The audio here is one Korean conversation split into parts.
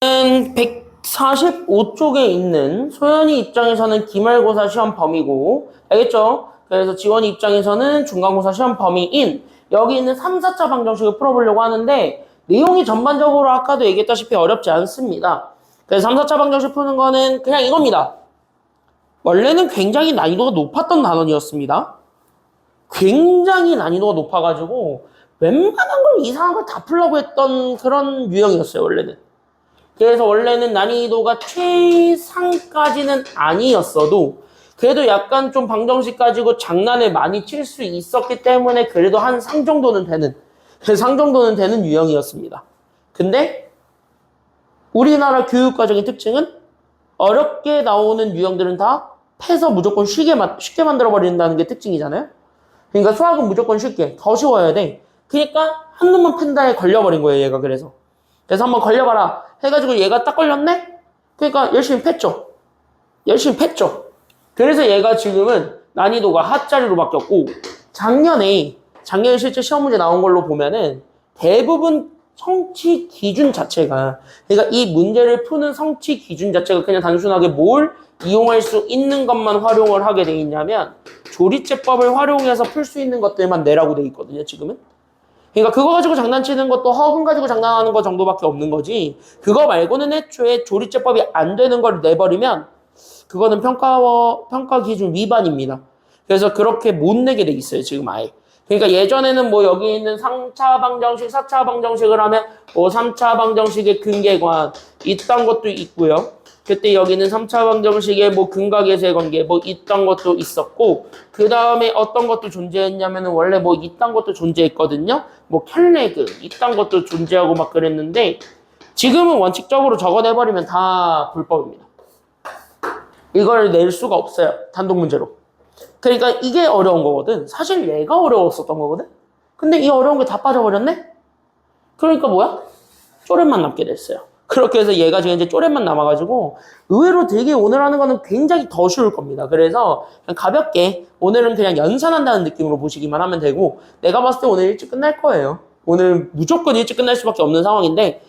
145쪽에 있는 소연이 입장에서는 기말고사 시험 범위고, 알겠죠? 그래서 지원이 입장에서는 중간고사 시험 범위인 여기 있는 3, 4차 방정식을 풀어보려고 하는데 내용이 전반적으로 아까도 얘기했다시피 어렵지 않습니다. 그래서 3, 4차 방정식 푸는 거는 그냥 이겁니다. 원래는 굉장히 난이도가 높았던 단원이었습니다. 굉장히 난이도가 높아가지고 웬만한 걸 이상한 걸 다 풀려고 했던 그런 유형이었어요, 원래는. 그래서 원래는 난이도가 최상까지는 아니었어도 그래도 약간 좀 방정식 가지고 장난을 많이 칠 수 있었기 때문에 그래도 한 상 정도는 되는, 상 정도는 되는 유형이었습니다. 근데 우리나라 교육과정의 특징은 어렵게 나오는 유형들은 다 패서 무조건 쉽게 만들어버린다는 게 특징이잖아요. 그러니까 수학은 무조건 쉽게, 더 쉬워야 돼. 그러니까 한 놈만 팬다에 걸려버린 거예요, 얘가. 그래서 한번 걸려봐라 해가지고 얘가 딱 걸렸네? 그러니까 열심히 팼죠. 열심히 팼죠. 그래서 얘가 지금은 난이도가 하짜리로 바뀌었고, 작년에 실제 시험 문제 나온 걸로 보면은 대부분 성취 기준 자체가, 그러니까 이 문제를 푸는 성취 기준 자체가 그냥 단순하게 뭘 이용할 수 있는 것만 활용을 하게 돼 있냐면 조리제법을 활용해서 풀 수 있는 것들만 내라고 돼 있거든요, 지금은. 그러니까 그거 가지고 장난치는 것도 허근 가지고 장난하는 거 정도밖에 없는 거지, 그거 말고는 애초에 조리제법이 안 되는 걸 내버리면 그거는 평가 기준 위반입니다. 그래서 그렇게 못 내게 돼 있어요, 지금 아예. 그러니까 예전에는 뭐 여기 있는 3차 방정식, 4차 방정식을 하면 뭐 3차 방정식의 근계관 이딴 것도 있고요. 그때 여기는 3차 방정식의 뭐 근각에서의 관계 뭐 이딴 것도 있었고, 그 다음에 어떤 것도 존재했냐면은 원래 뭐 이딴 것도 존재했거든요. 뭐 켈레그 이딴 것도 존재하고 막 그랬는데 지금은 원칙적으로 적어내버리면 다 불법입니다. 이걸 낼 수가 없어요, 단독 문제로. 그러니까 이게 어려운 거거든. 사실 얘가 어려웠었던 거거든. 근데 이 어려운 게 다 빠져버렸네? 그러니까 뭐야? 쪼렛만 남게 됐어요. 그렇게 해서 얘가 지금 이제 쪼렛만 남아가지고 의외로 되게 오늘 하는 거는 굉장히 더 쉬울 겁니다. 그래서 그냥 가볍게 오늘은 그냥 연산한다는 느낌으로 보시기만 하면 되고, 내가 봤을 때 오늘 일찍 끝날 거예요. 오늘 무조건 일찍 끝날 수밖에 없는 상황인데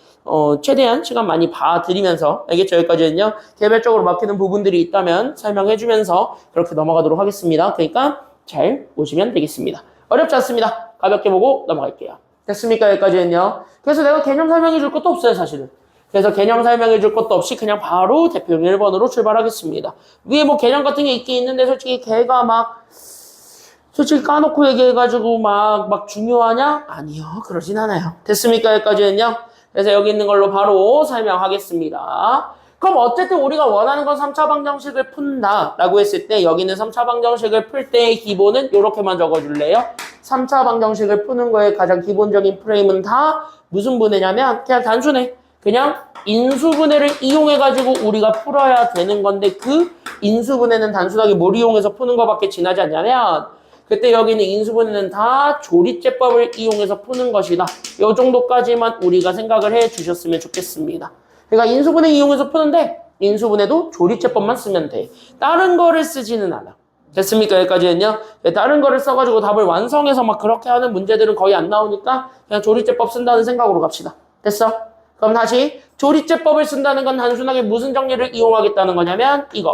최대한 시간 많이 봐드리면서, 알겠죠? 여기까지는요. 개별적으로 막히는 부분들이 있다면 설명해주면서 그렇게 넘어가도록 하겠습니다. 그러니까 잘 보시면 되겠습니다. 어렵지 않습니다. 가볍게 보고 넘어갈게요. 됐습니까? 여기까지는요. 그래서 내가 개념 설명해 줄 것도 없어요, 사실은. 그래서 개념 설명해 줄 것도 없이 그냥 바로 대표용 1번으로 출발하겠습니다. 위에 뭐 개념 같은 게 있긴 있는데 솔직히 걔가 막 솔직히 까놓고 얘기해가지고 막 중요하냐? 아니요, 그러진 않아요. 됐습니까? 여기까지는요. 그래서 여기 있는 걸로 바로 설명하겠습니다. 그럼 어쨌든 우리가 원하는 건 3차 방정식을 푼다 라고 했을 때 여기는 3차 방정식을 풀 때의 기본은 이렇게만 적어줄래요? 3차 방정식을 푸는 거의 가장 기본적인 프레임은 다 무슨 분해냐면 그냥 단순해. 그냥 인수분해를 이용해가지고 우리가 풀어야 되는 건데 그 인수분해는 단순하게 뭘 이용해서 푸는 것밖에 지나지 않냐면 그때 여기는 인수분해는 다 조리제법을 이용해서 푸는 것이다. 이 정도까지만 우리가 생각을 해 주셨으면 좋겠습니다. 그러니까 인수분해 이용해서 푸는데 인수분해도 조리제법만 쓰면 돼. 다른 거를 쓰지는 않아. 됐습니까? 여기까지는요. 다른 거를 써가지고 답을 완성해서 막 그렇게 하는 문제들은 거의 안 나오니까 그냥 조리제법 쓴다는 생각으로 갑시다. 됐어? 그럼 다시 조리제법을 쓴다는 건 단순하게 무슨 정리를 이용하겠다는 거냐면 이거.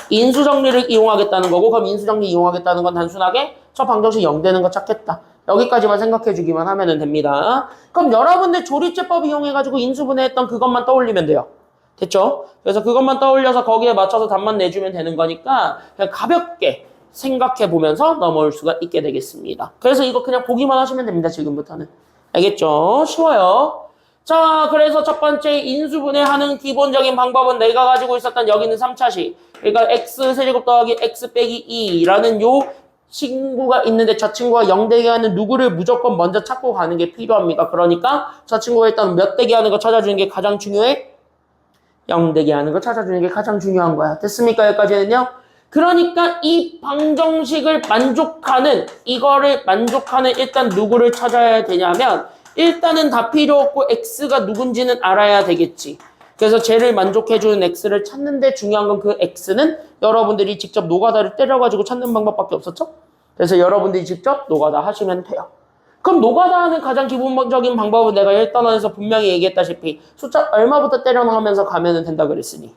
인수정리를 이용하겠다는 거고, 그럼 인수정리 이용하겠다는 건 단순하게 저 방정식 0 되는 거 찾겠다. 여기까지만 생각해 주기만 하면 됩니다. 그럼 여러분들 조리제법 이용해가지고 인수분해했던 그것만 떠올리면 돼요. 됐죠? 그래서 그것만 떠올려서 거기에 맞춰서 답만 내주면 되는 거니까 그냥 가볍게 생각해 보면서 넘어올 수가 있게 되겠습니다. 그래서 이거 그냥 보기만 하시면 됩니다, 지금부터는. 알겠죠? 쉬워요. 자, 그래서 첫 번째 인수분해하는 기본적인 방법은 내가 가지고 있었던 여기는 3차식. 그러니까 x 세제곱 더하기 x 빼기 2라는 요 친구가 있는데 저 친구가 0 되게 하는 누구를 무조건 먼저 찾고 가는 게 필요합니다. 그러니까 저 친구가 일단 몇 되게 하는 거 찾아주는 게 가장 중요해? 0 되게 하는 거 찾아주는 게 가장 중요한 거야. 됐습니까? 여기까지는요? 그러니까 이 방정식을 만족하는, 이거를 만족하는 일단 누구를 찾아야 되냐면 일단은 다 필요 없고 x가 누군지는 알아야 되겠지. 그래서 쟤를 만족해주는 x를 찾는데 중요한 건 그 x는 여러분들이 직접 노가다를 때려가지고 찾는 방법밖에 없었죠? 그래서 여러분들이 직접 노가다 하시면 돼요. 그럼 노가다하는 가장 기본적인 방법은 내가 일단원에서 분명히 얘기했다시피 숫자 얼마부터 때려 넣으면서 가면 된다 그랬으니.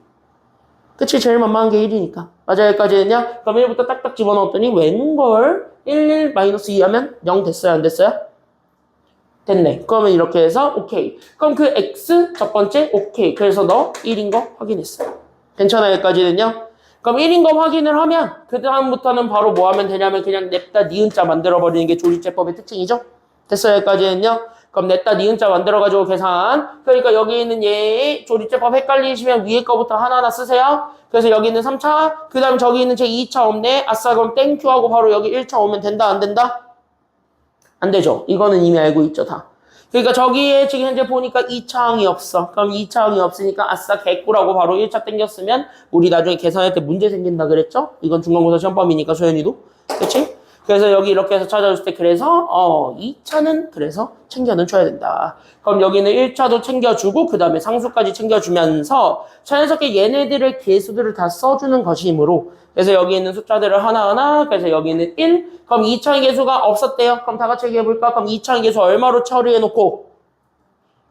그치? 제일 만만한 게 1이니까. 맞아, 여기까지는요? 그럼 1부터 딱딱 집어넣었더니 웬걸? 1 마이너스 2 하면 0 됐어요? 안 됐어요? 됐네. 그러면 이렇게 해서 오케이. 그럼 그 x 첫 번째 오케이. 그래서 너 1인 거 확인했어. 괜찮아요? 여기까지는요? 그럼 1인 거 확인을 하면 그 다음부터는 바로 뭐 하면 되냐면 그냥 냅다 니은자 만들어버리는 게 조리제법의 특징이죠? 됐어요? 여기까지는요? 그럼 냈다 니은자 만들어가지고 계산. 그러니까 여기 있는 얘 조리제법 헷갈리시면 위에 거부터 하나하나 쓰세요. 그래서 여기 있는 3차, 그 다음 저기 있는 제 2차 없네. 아싸, 그럼 땡큐 하고 바로 여기 1차 오면 된다, 안 된다? 안 되죠. 이거는 이미 알고 있죠, 다. 그러니까 저기에 지금 현재 보니까 2차항이 없어. 그럼 2차항이 없으니까 아싸, 개꾸라고 바로 1차 땡겼으면 우리 나중에 계산할 때 문제 생긴다 그랬죠? 이건 중간고사 시험범위니까 소연이도. 그치? 그래서 여기 이렇게 해서 찾아줬을 때 그래서 2차는 그래서 챙겨는 줘야 된다. 그럼 여기는 1차도 챙겨주고 그 다음에 상수까지 챙겨주면서 자연스럽게 얘네들의 개수들을 다 써주는 것이므로 그래서 여기 있는 숫자들을 하나하나 그래서 여기는 1 그럼 2차의 개수가 없었대요. 그럼 다 같이 얘기해볼까? 그럼 2차의 개수 얼마로 처리해놓고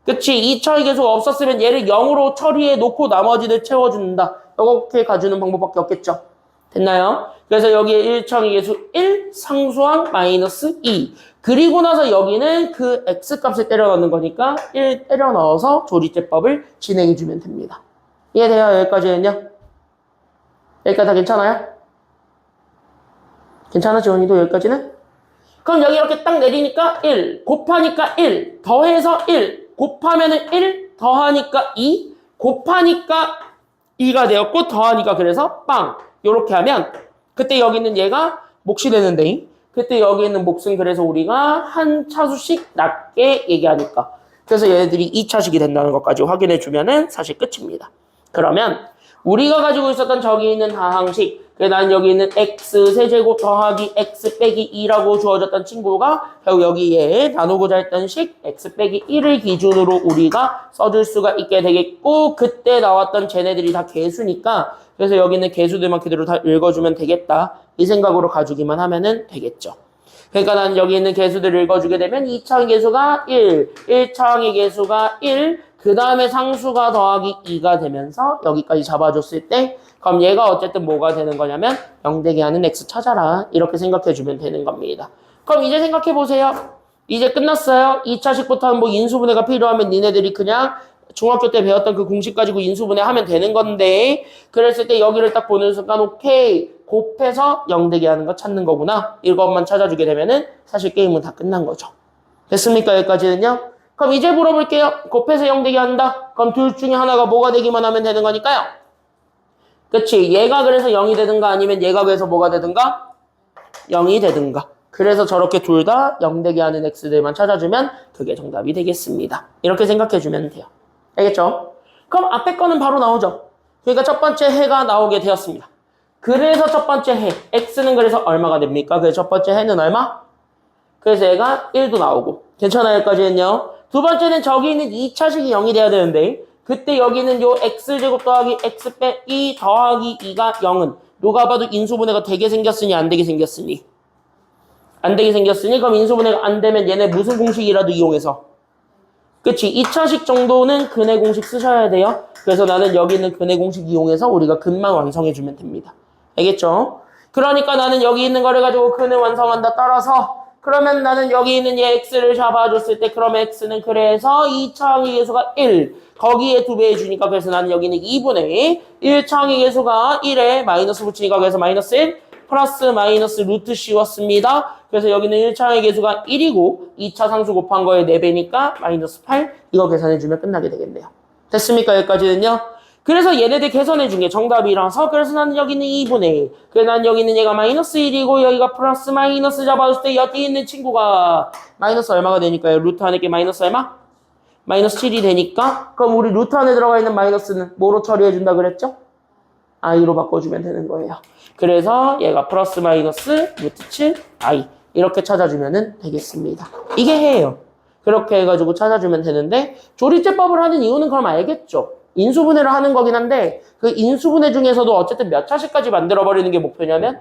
그치? 2차의 개수가 없었으면 얘를 0으로 처리해놓고 나머지를 채워준다. 이렇게 가주는 방법밖에 없겠죠. 됐나요? 그래서 여기에 1차의 개수 1, 상수항 마이너스 2. 그리고 나서 여기는 그 x값을 때려 넣는 거니까 1 때려 넣어서 조리제법을 진행해주면 됩니다. 이해돼요? 여기까지는요? 여기까지 다 괜찮아요? 괜찮아, 지원이도 여기까지는? 그럼 여기 이렇게 딱 내리니까 1, 곱하니까 1, 더해서 1, 곱하면은 1, 더하니까 2, 곱하니까 2가 되었고, 더하니까 그래서 빵. 요렇게 하면, 그때 여기 있는 얘가 몫이 되는데, 그때 여기 있는 몫은 그래서 우리가 한 차수씩 낮게 얘기하니까. 그래서 얘네들이 2차식이 된다는 것까지 확인해주면은 사실 끝입니다. 그러면, 우리가 가지고 있었던 저기 있는 다항식, 난 여기 있는 x 세제곱 더하기 x 빼기 2라고 주어졌던 친구가 결국 여기에 나누고자 했던 식 x 빼기 1을 기준으로 우리가 써줄 수가 있게 되겠고 그때 나왔던 쟤네들이 다 개수니까 그래서 여기 있는 개수들만 그대로 다 읽어주면 되겠다. 이 생각으로 가주기만 하면은 되겠죠. 그러니까 난 여기 있는 개수들을 읽어주게 되면 2차항의 개수가 1, 1차항의 개수가 1, 그 다음에 상수가 더하기 2가 되면서 여기까지 잡아줬을 때 그럼 얘가 어쨌든 뭐가 되는 거냐면 0되게 하는 x 찾아라. 이렇게 생각해주면 되는 겁니다. 그럼 이제 생각해보세요. 이제 끝났어요. 2차식부터는 뭐 인수분해가 필요하면 니네들이 그냥 중학교 때 배웠던 그 공식 가지고 인수분해 하면 되는 건데 그랬을 때 여기를 딱 보는 순간 오케이 곱해서 0되게 하는 거 찾는 거구나. 이것만 찾아주게 되면은 사실 게임은 다 끝난 거죠. 됐습니까? 여기까지는요? 그럼 이제 물어볼게요. 곱해서 0되게 한다? 그럼 둘 중에 하나가 뭐가 되기만 하면 되는 거니까요. 그치? 얘가 그래서 0이 되든가 아니면 얘가 그래서 뭐가 되든가? 0이 되든가. 그래서 저렇게 둘 다 0되게 하는 x들만 찾아주면 그게 정답이 되겠습니다. 이렇게 생각해주면 돼요. 알겠죠? 그럼 앞에 거는 바로 나오죠. 그러니까 첫 번째 해가 나오게 되었습니다. 그래서 첫 번째 해, x는 그래서 얼마가 됩니까? 그래서 첫 번째 해는 얼마? 그래서 얘가 1도 나오고. 괜찮아요? 여기까지는요. 두 번째는 저기 있는 2차식이 0이 돼야 되는데 그때 여기는 요 x제곱 더하기 x 빼기 더하기 2가 0은 누가 봐도 인수분해가 되게 생겼으니 안 되게 생겼으니 안 되게 생겼으니 그럼 인수분해가 안 되면 얘네 무슨 공식이라도 이용해서 그치? 2차식 정도는 근해 공식 쓰셔야 돼요. 그래서 나는 여기 있는 근해 공식 이용해서 우리가 근만 완성해주면 됩니다. 알겠죠? 그러니까 나는 여기 있는 거를 가지고 근을 완성한다 따라서 그러면 나는 여기 있는 얘 x를 잡아줬을 때 그러면 x는 그래서 2차항의 개수가 1 거기에 2배 해주니까 그래서 나는 여기는 2분의 1차항의 개수가 1에 마이너스 붙이니까 그래서 마이너스 1 플러스 마이너스 루트 씌웠습니다. 그래서 여기는 1차항의 개수가 1이고 2차 상수 곱한 거에 4배니까 마이너스 8 이거 계산해주면 끝나게 되겠네요. 됐습니까? 여기까지는요. 그래서 얘네들 계산해준 게 정답이라서 그래서 나는 여기는 2분의 1 그래서 난 여기는 얘가 마이너스 1이고 여기가 플러스 마이너스 잡아줬을 때 여기 있는 친구가 마이너스 얼마가 되니까요? 루트 안에 게 마이너스 얼마? 마이너스 7이 되니까 그럼 우리 루트 안에 들어가 있는 마이너스는 뭐로 처리해준다 그랬죠? i로 바꿔주면 되는 거예요. 그래서 얘가 플러스 마이너스 루트 7 i 이렇게 찾아주면 되겠습니다. 이게 해예요. 그렇게 해가지고 찾아주면 되는데 조리제법을 하는 이유는 그럼 알겠죠? 인수분해를 하는 거긴 한데 그 인수분해 중에서도 어쨌든 몇 차식까지 만들어버리는 게 목표냐면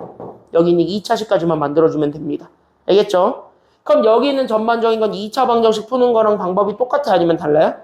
여기 있는 2차식까지만 만들어주면 됩니다. 알겠죠? 그럼 여기 있는 전반적인 건 2차 방정식 푸는 거랑 방법이 똑같아요? 아니면 달라요?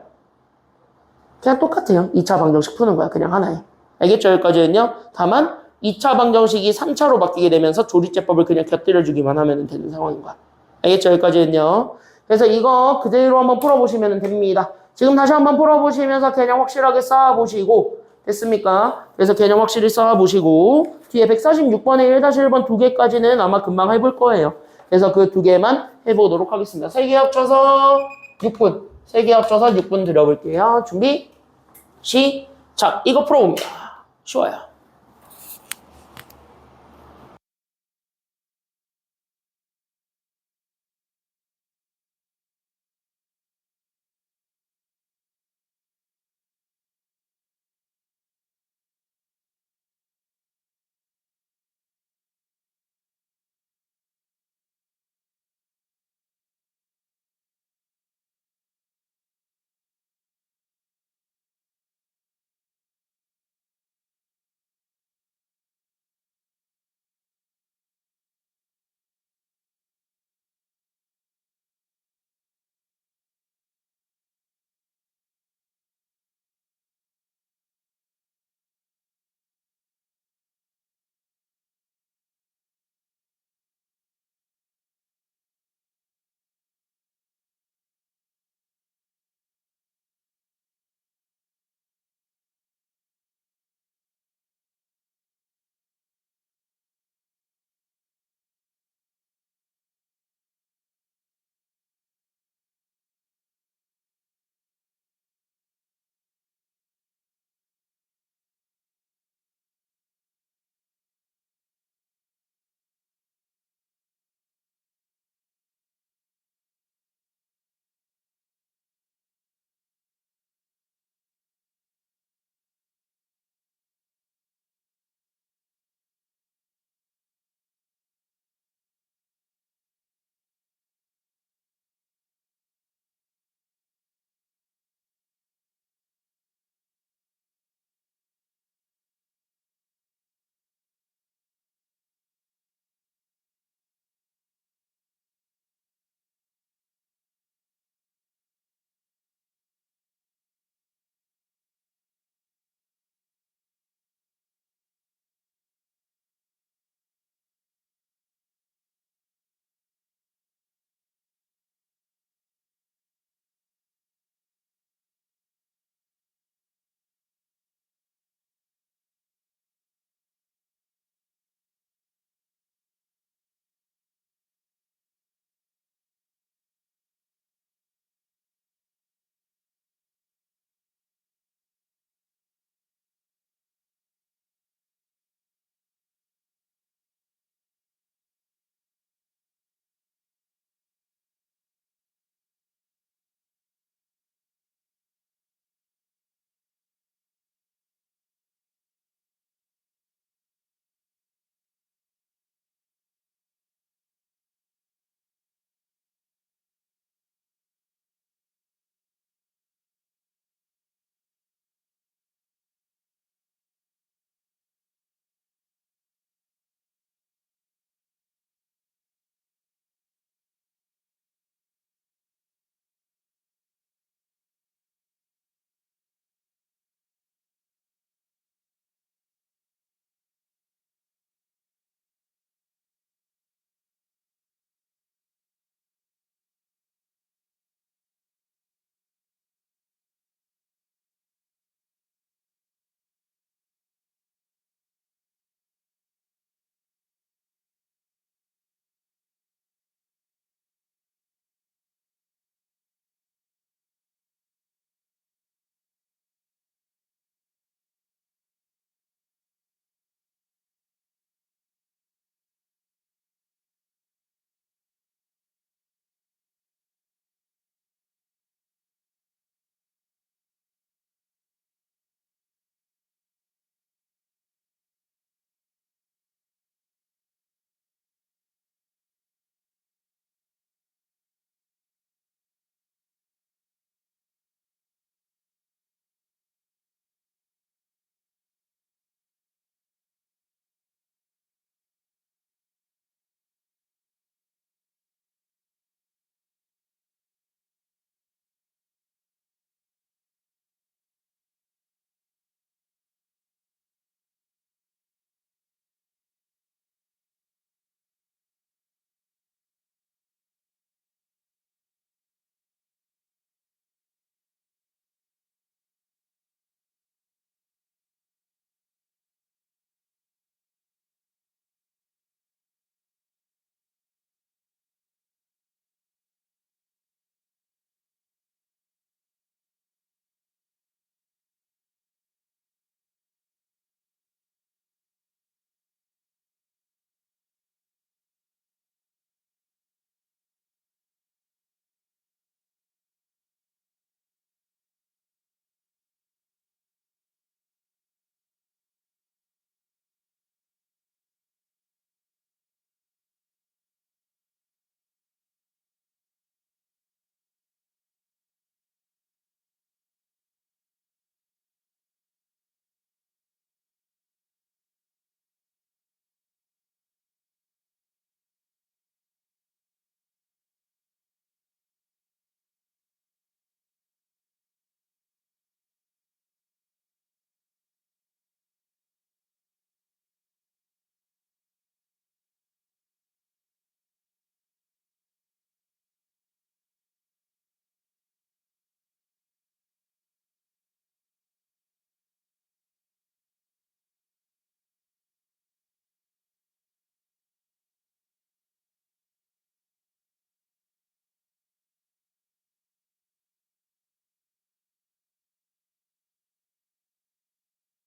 그냥 똑같아요. 2차 방정식 푸는 거야. 그냥 하나에. 알겠죠? 여기까지는요. 다만 2차 방정식이 3차로 바뀌게 되면서 조리제법을 그냥 곁들여주기만 하면 되는 상황인 거야. 알겠죠? 여기까지는요. 그래서 이거 그대로 한번 풀어보시면 됩니다. 지금 다시 한번 풀어보시면서 개념 확실하게 쌓아보시고 됐습니까? 그래서 개념 확실히 쌓아보시고 뒤에 146번에 1-1번 두 개까지는 아마 금방 해볼 거예요. 그래서 그 두 개만 해보도록 하겠습니다. 세 개 합쳐서 6분. 세 개 합쳐서 6분 드려볼게요. 준비, 시작. 이거 풀어봅니다. 쉬워요.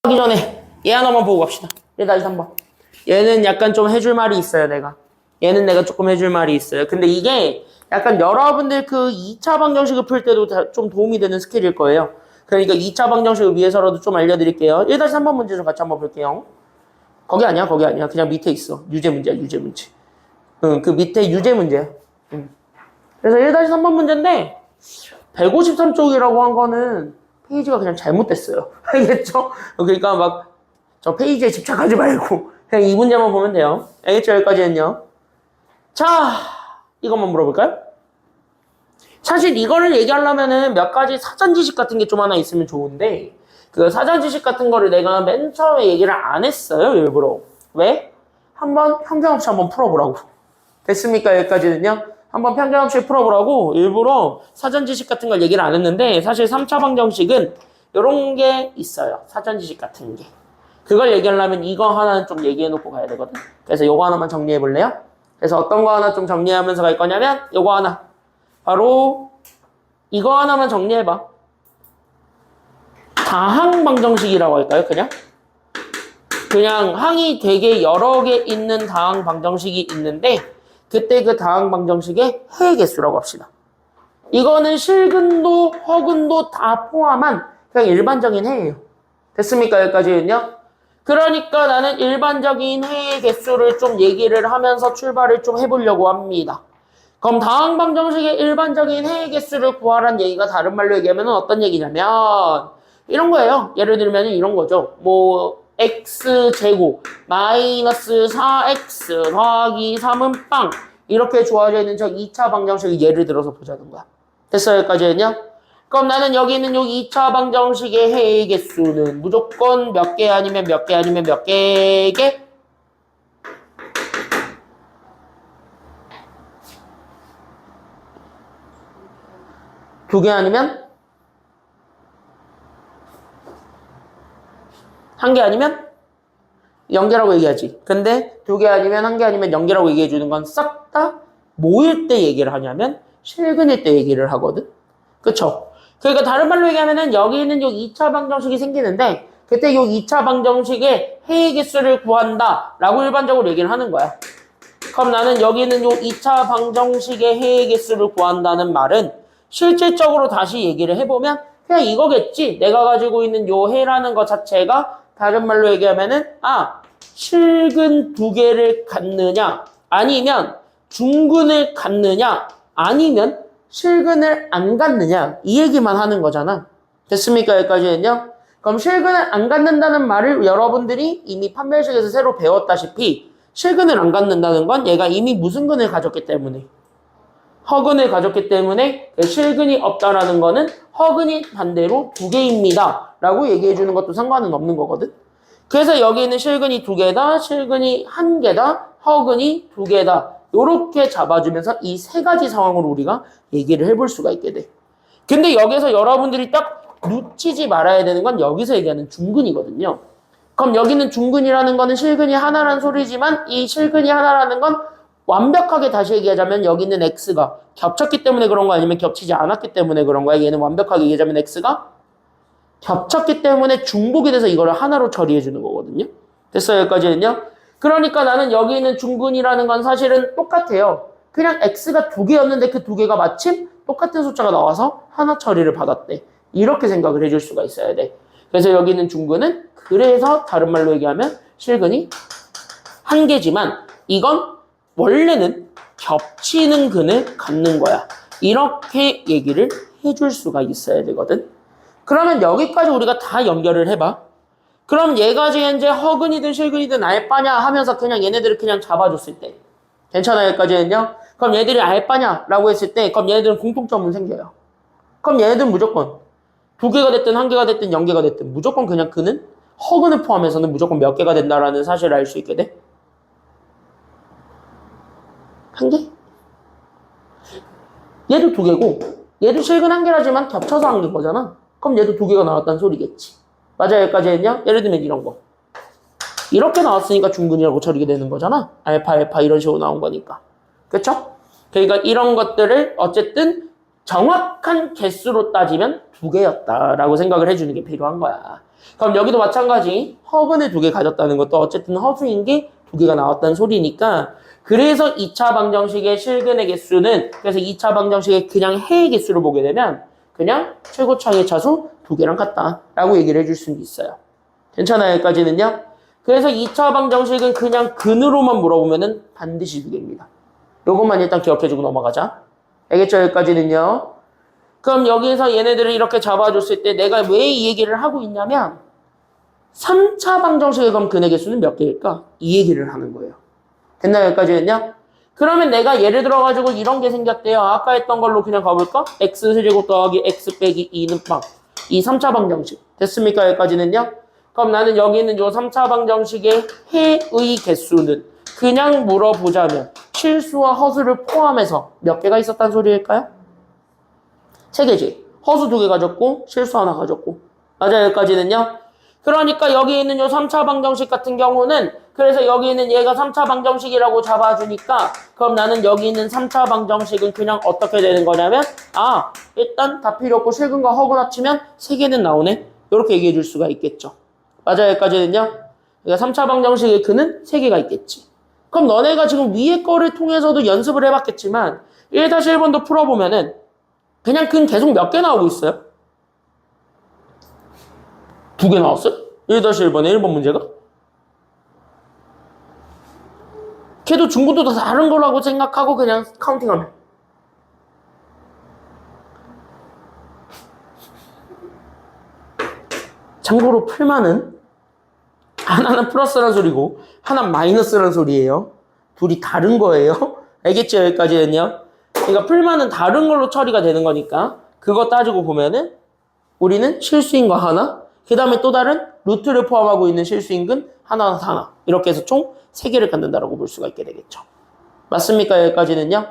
하기 전에 얘 하나만 보고 갑시다. 얘 다시 3번. 얘는 약간 좀 해줄 말이 있어요, 내가. 얘는 내가 조금 해줄 말이 있어요. 근데 이게 약간 여러분들 그 2차 방정식을 풀 때도 좀 도움이 되는 스킬일 거예요. 그러니까 2차 방정식을 위해서라도 좀 알려드릴게요. 1-3번 문제 좀 같이 한번 볼게요. 거기 아니야, 거기 아니야. 그냥 밑에 있어. 유제 문제야, 유제 문제. 응, 그 밑에 유제 문제야. 응. 그래서 1-3번 문제인데 153쪽이라고 한 거는 페이지가 그냥 잘못됐어요. 알겠죠? 그러니까 막 저 페이지에 집착하지 말고 그냥 이 문제만 보면 돼요. 알겠죠? 여기까지는요. 자, 이것만 물어볼까요? 사실 이거를 얘기하려면은 몇 가지 사전 지식 같은 게 좀 하나 있으면 좋은데 그 사전 지식 같은 거를 내가 맨 처음에 얘기를 안 했어요, 일부러. 왜? 한번 평균없이 한번 풀어보라고. 됐습니까? 여기까지는요. 한번 평균없이 풀어보라고 일부러 사전 지식 같은 걸 얘기를 안 했는데 사실 3차 방정식은 이런 게 있어요. 사전 지식 같은 게. 그걸 얘기하려면 이거 하나는 좀 얘기해놓고 가야 되거든. 그래서 요거 하나만 정리해볼래요? 그래서 어떤 거 하나 좀 정리하면서 갈 거냐면 요거 하나. 바로 이거 하나만 정리해봐. 다항 방정식이라고 할까요? 그냥 항이 되게 여러 개 있는 다항 방정식이 있는데 그때 그 다항 방정식의 해의 개수라고 합시다. 이거는 실근도 허근도 다 포함한 그냥 일반적인 해예요. 됐습니까? 여기까지는요? 그러니까 나는 일반적인 해의 개수를 좀 얘기를 하면서 출발을 좀 해보려고 합니다. 그럼 다항 방정식의 일반적인 해의 개수를 구하라는 얘기가 다른 말로 얘기하면 어떤 얘기냐면 이런 거예요. 예를 들면 이런 거죠. 뭐 x제곱 마이너스 4x 더하기 3은 빵 이렇게 주어져 있는 저 2차 방정식을 예를 들어서 보자는 거야. 됐어요? 여기까지는요? 그럼 나는 여기 있는 요 2차 방정식의 해의 개수는 무조건 몇 개 아니면 몇 개 아니면 몇 개게? 두 개 아니면? 한 개 아니면? 0개라고 얘기하지. 근데 두 개 아니면 한 개 아니면 0개라고 얘기해 주는 건 싹 다 뭐일 때 얘기를 하냐면 실근일 때 얘기를 하거든. 그쵸? 그러니까 다른 말로 얘기하면은 여기 있는 요 2차 방정식이 생기는데 그때 요 2차 방정식의 해의 개수를 구한다 라고 일반적으로 얘기를 하는 거야. 그럼 나는 여기 있는 요 2차 방정식의 해의 개수를 구한다는 말은 실질적으로 다시 얘기를 해보면 그냥 이거겠지. 내가 가지고 있는 요 해라는 것 자체가 다른 말로 얘기하면은 실근 두 개를 갖느냐 아니면 중근을 갖느냐 아니면 실근을 안 갖느냐 이 얘기만 하는 거잖아. 됐습니까? 여기까지는요. 그럼 실근을 안 갖는다는 말을 여러분들이 이미 판별식에서 새로 배웠다시피 실근을 안 갖는다는 건 얘가 이미 무슨 근을 가졌기 때문에 허근을 가졌기 때문에 실근이 없다라는 거는 허근이 반대로 두 개입니다 라고 얘기해 주는 것도 상관은 없는 거거든. 그래서 여기 있는 실근이 두 개다, 실근이 한 개다, 허근이 두 개다 요렇게 잡아주면서 이 세 가지 상황으로 우리가 얘기를 해볼 수가 있게 돼. 근데 여기서 여러분들이 딱 놓치지 말아야 되는 건 여기서 얘기하는 중근이거든요. 그럼 여기는 중근이라는 거는 실근이 하나라는 소리지만 이 실근이 하나라는 건 완벽하게 다시 얘기하자면 여기 있는 x가 겹쳤기 때문에 그런 거 아니면 겹치지 않았기 때문에 그런 거야. 얘는 완벽하게 얘기하자면 x가 겹쳤기 때문에 중복이 돼서 이거를 하나로 처리해 주는 거거든요. 됐어요? 여기까지는요? 그러니까 나는 여기 있는 중근이라는 건 사실은 똑같아요. 그냥 x가 두 개였는데 그 두 개가 마침 똑같은 숫자가 나와서 하나 처리를 받았대. 이렇게 생각을 해줄 수가 있어야 돼. 그래서 여기 있는 중근은 그래서 다른 말로 얘기하면 실근이 한 개지만 이건 원래는 겹치는 근을 갖는 거야. 이렇게 얘기를 해줄 수가 있어야 되거든. 그러면 여기까지 우리가 다 연결을 해봐. 그럼 얘가 이제 허근이든 실근이든 알바냐 하면서 그냥 얘네들을 그냥 잡아줬을 때 괜찮아요? 여기까지는요? 그럼 얘들이 알바냐 라고 했을 때 그럼 얘네들은 공통점은 생겨요. 그럼 얘네들은 무조건 두 개가 됐든 한 개가 됐든 0개가 됐든 무조건 그냥 그는 허근을 포함해서는 무조건 몇 개가 된다라는 사실을 알 수 있게 돼. 한 개? 얘도 두 개고 얘도 실근 한 개라지만 겹쳐서 한 개인 거잖아. 그럼 얘도 두 개가 나왔다는 소리겠지. 맞아요? 여기까지 했냐? 예를 들면 이런 거. 이렇게 나왔으니까 중근이라고 처리가 되는 거잖아. 알파 이런 식으로 나온 거니까. 그쵸? 그러니까 이런 것들을 어쨌든 정확한 개수로 따지면 2개였다라고 생각을 해주는 게 필요한 거야. 그럼 여기도 마찬가지 허근을 2개 가졌다는 것도 어쨌든 허수인 게 2개가 나왔다는 소리니까 그래서 2차 방정식의 실근의 개수는 그래서 2차 방정식의 그냥 해의 개수를 보게 되면 그냥 최고차의 차수 2개랑 같다라고 얘기를 해줄 수는 있어요. 괜찮아요? 여기까지는요? 그래서 2차 방정식은 그냥 근으로만 물어보면은 반드시 2개입니다. 요것만 일단 기억해주고 넘어가자. 알겠죠? 여기까지는요? 그럼 여기에서 얘네들을 이렇게 잡아줬을 때 내가 왜 이 얘기를 하고 있냐면 3차 방정식의 그럼 근의 개수는 몇 개일까? 이 얘기를 하는 거예요. 됐나요? 여기까지는요? 그러면 내가 예를 들어가지고 이런 게 생겼대요. 아까 했던 걸로 그냥 가볼까? x제곱 더하기 x 빼기 2는 빵. 이 3차 방정식. 됐습니까? 여기까지는요? 그럼 나는 여기 있는 요 3차 방정식의 해의 개수는 그냥 물어보자면 실수와 허수를 포함해서 몇 개가 있었단 소리일까요? 3개지. 허수 2개 가졌고 실수 하나 가졌고. 맞아요? 여기까지는요? 그러니까 여기 있는 요 3차 방정식 같은 경우는 그래서 여기 있는 얘가 3차 방정식이라고 잡아주니까 그럼 나는 여기 있는 3차 방정식은 그냥 어떻게 되는 거냐면 일단 다 필요 없고 실근과 허근 합치면 3개는 나오네. 이렇게 얘기해 줄 수가 있겠죠. 맞아요? 여기까지는요? 그러니까 3차 방정식의 근은 3개가 있겠지. 그럼 너네가 지금 위에 거를 통해서도 연습을 해봤겠지만 1-1번도 풀어보면은 그냥 근 계속 몇 개 나오고 있어요? 2개 나왔어요? 1-1번에 1번 문제가? 걔도 중구도 다 다른 거라고 생각하고 그냥 카운팅하면. 참고로 풀만은 하나는 플러스란 소리고 하나는 마이너스란 소리예요. 둘이 다른 거예요. 알겠죠? 여기까지는요. 그러니까 풀만은 다른 걸로 처리가 되는 거니까 그거 따지고 보면은 우리는 실수인 거 하나, 그 다음에 또 다른 루트를 포함하고 있는 실수인 근 하나 이렇게 해서 총 3개를 갖는다라고 볼 수가 있게 되겠죠. 맞습니까? 여기까지는요?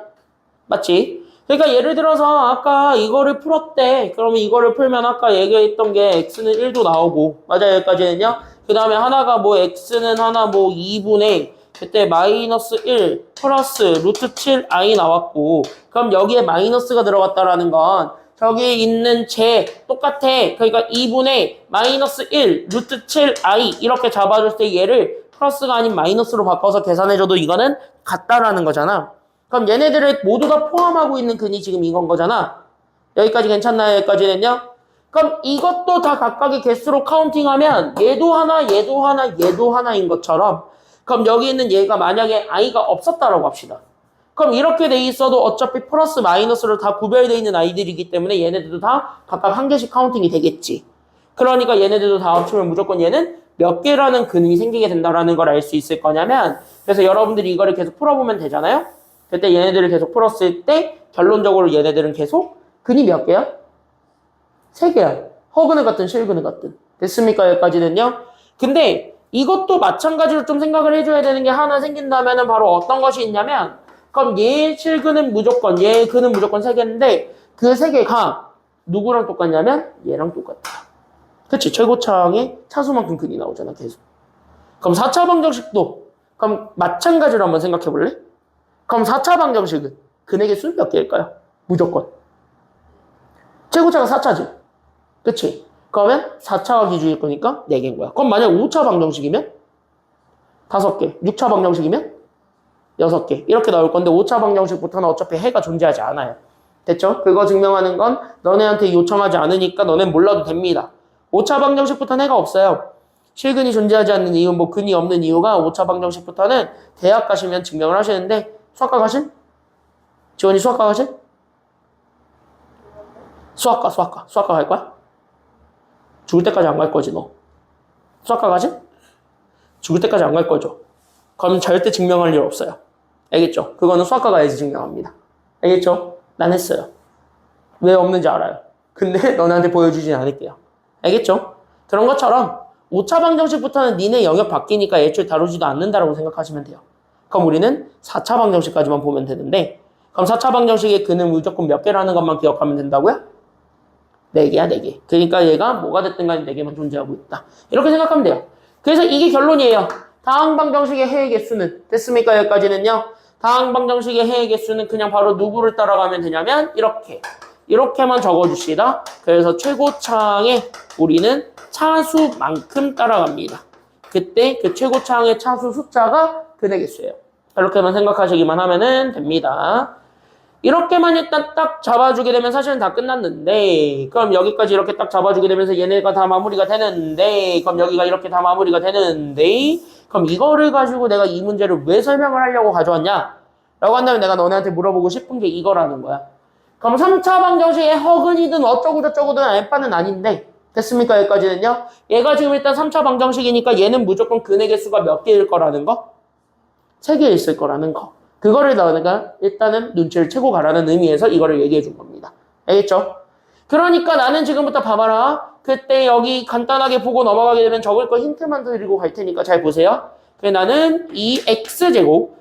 맞지? 그러니까 예를 들어서 아까 이거를 풀었대. 그러면 이거를 풀면 아까 얘기했던 게 x는 1도 나오고 맞아요? 여기까지는요? 그 다음에 하나가 뭐 x는 하나 뭐 2분의 그때 마이너스 1 플러스 루트 7i 나왔고 그럼 여기에 마이너스가 들어갔다라는 건 저기 있는 제 똑같아. 그러니까 2분의 마이너스 1 루트 7i 이렇게 잡아줄 때 얘를 플러스가 아닌 마이너스로 바꿔서 계산해줘도 이거는 같다라는 거잖아. 그럼 얘네들을 모두 다 포함하고 있는 근이 지금 이건 거잖아. 여기까지 괜찮나요? 여기까지는요? 그럼 이것도 다 각각의 개수로 카운팅하면 얘도 하나, 얘도 하나, 얘도 하나인 것처럼 그럼 여기 있는 얘가 만약에 i가 없었다라고 합시다. 그럼 이렇게 돼 있어도 어차피 플러스 마이너스로 다 구별되어 있는 아이들이기 때문에 얘네들도 다 각각 한 개씩 카운팅이 되겠지. 그러니까 얘네들도 다 합치면 무조건 얘는 몇 개라는 근이 생기게 된다라는 걸 알 수 있을 거냐면 그래서 여러분들이 이거를 계속 풀어보면 되잖아요. 그때 얘네들을 계속 풀었을 때 결론적으로 얘네들은 계속 근이 몇 개야? 3개야. 허근을 같든 실근을 같든. 됐습니까? 여기까지는요. 근데 이것도 마찬가지로 좀 생각을 해줘야 되는 게 하나 생긴다면 바로 어떤 것이 있냐면 그럼 얘 실근은 무조건 얘 근은 무조건 3개인데 그 3개가 누구랑 똑같냐면 얘랑 똑같아. 그치? 최고차항의 차수만큼 근이 나오잖아 계속. 그럼 4차 방정식도 그럼 마찬가지로 한번 생각해 볼래? 그럼 4차 방정식은 근의 개수는 몇 개일까요? 무조건 최고차가 4차지. 그치? 그러면 4차가 기준일 거니까 4개인 거야. 그럼 만약 5차 방정식이면 5개, 6차 방정식이면 6개 이렇게 나올 건데 5차 방정식부터는 어차피 해가 존재하지 않아요. 됐죠? 그거 증명하는 건 너네한테 요청하지 않으니까 너넨 몰라도 됩니다. 5차 방정식부터는 해가 없어요. 실근이 존재하지 않는 이유, 뭐 근이 없는 이유가 5차 방정식부터는 대학 가시면 증명을 하시는데 수학과 가신? 지원이 수학과 가신? 수학과 갈 거야? 죽을 때까지 안 갈 거지 너. 수학과 가지? 죽을 때까지 안 갈 거죠. 그럼 절대 증명할 일 없어요. 알겠죠? 그거는 수학과 가야지 증명합니다. 알겠죠? 난 했어요. 왜 없는지 알아요. 근데 너네한테 보여주진 않을게요. 알겠죠? 그런 것처럼 5차 방정식부터는 니네 영역 바뀌니까 애초에 다루지도 않는다라고 생각하시면 돼요. 그럼 우리는 4차 방정식까지만 보면 되는데 그럼 4차 방정식의 근은 무조건 몇 개라는 것만 기억하면 된다고요? 4개야, 4개. 그러니까 얘가 뭐가 됐든 간에 4개만 존재하고 있다. 이렇게 생각하면 돼요. 그래서 이게 결론이에요. 다항 방정식의 해의 개수는 됐습니까? 여기까지는요. 다항 방정식의 해의 개수는 그냥 바로 누구를 따라가면 되냐면 이렇게 이렇게만 적어줍시다. 그래서 최고차항에 우리는 차수만큼 따라갑니다. 그때 그 최고차항의 차수 숫자가 근의 개수예요. 이렇게만 생각하시기만 하면 됩니다. 이렇게만 일단 딱 잡아주게 되면 사실은 다 끝났는데, 그럼 여기까지 이렇게 딱 잡아주게 되면서 얘네가 다 마무리가 되는데, 그럼 여기가 이렇게 다 마무리가 되는데, 그럼 이거를 가지고 내가 이 문제를 왜 설명을 하려고 가져왔냐? 라고 한다면 내가 너네한테 물어보고 싶은 게 이거라는 거야. 그럼 3차 방정식의 허근이든 어쩌고저쩌고든 알바는 아닌데, 됐습니까? 여기까지는요? 얘가 지금 일단 3차 방정식이니까 얘는 무조건 근의 개수가 몇 개일 거라는 거? 3개 있을 거라는 거. 그거를 너네가 일단은 눈치를 채고 가라는 의미에서 이거를 얘기해 준 겁니다. 알겠죠? 그러니까 나는 지금부터 봐봐라. 그때 여기 간단하게 보고 넘어가게 되면 적을 거 힌트만 드리고 갈 테니까 잘 보세요. 그래 나는 이 x제곱,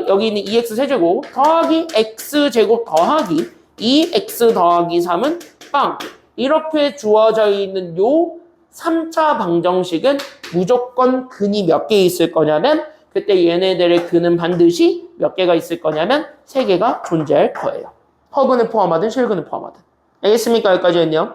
여기 있는 2x 세제곱 더하기 x제곱 더하기 2x 더하기 3은 빵. 이렇게 주어져 있는 요 3차 방정식은 무조건 근이 몇 개 있을 거냐면 그때 얘네들의 근은 반드시 몇 개가 있을 거냐면 3개가 존재할 거예요. 허근을 포함하든 실근을 포함하든. 알겠습니까? 여기까지는요.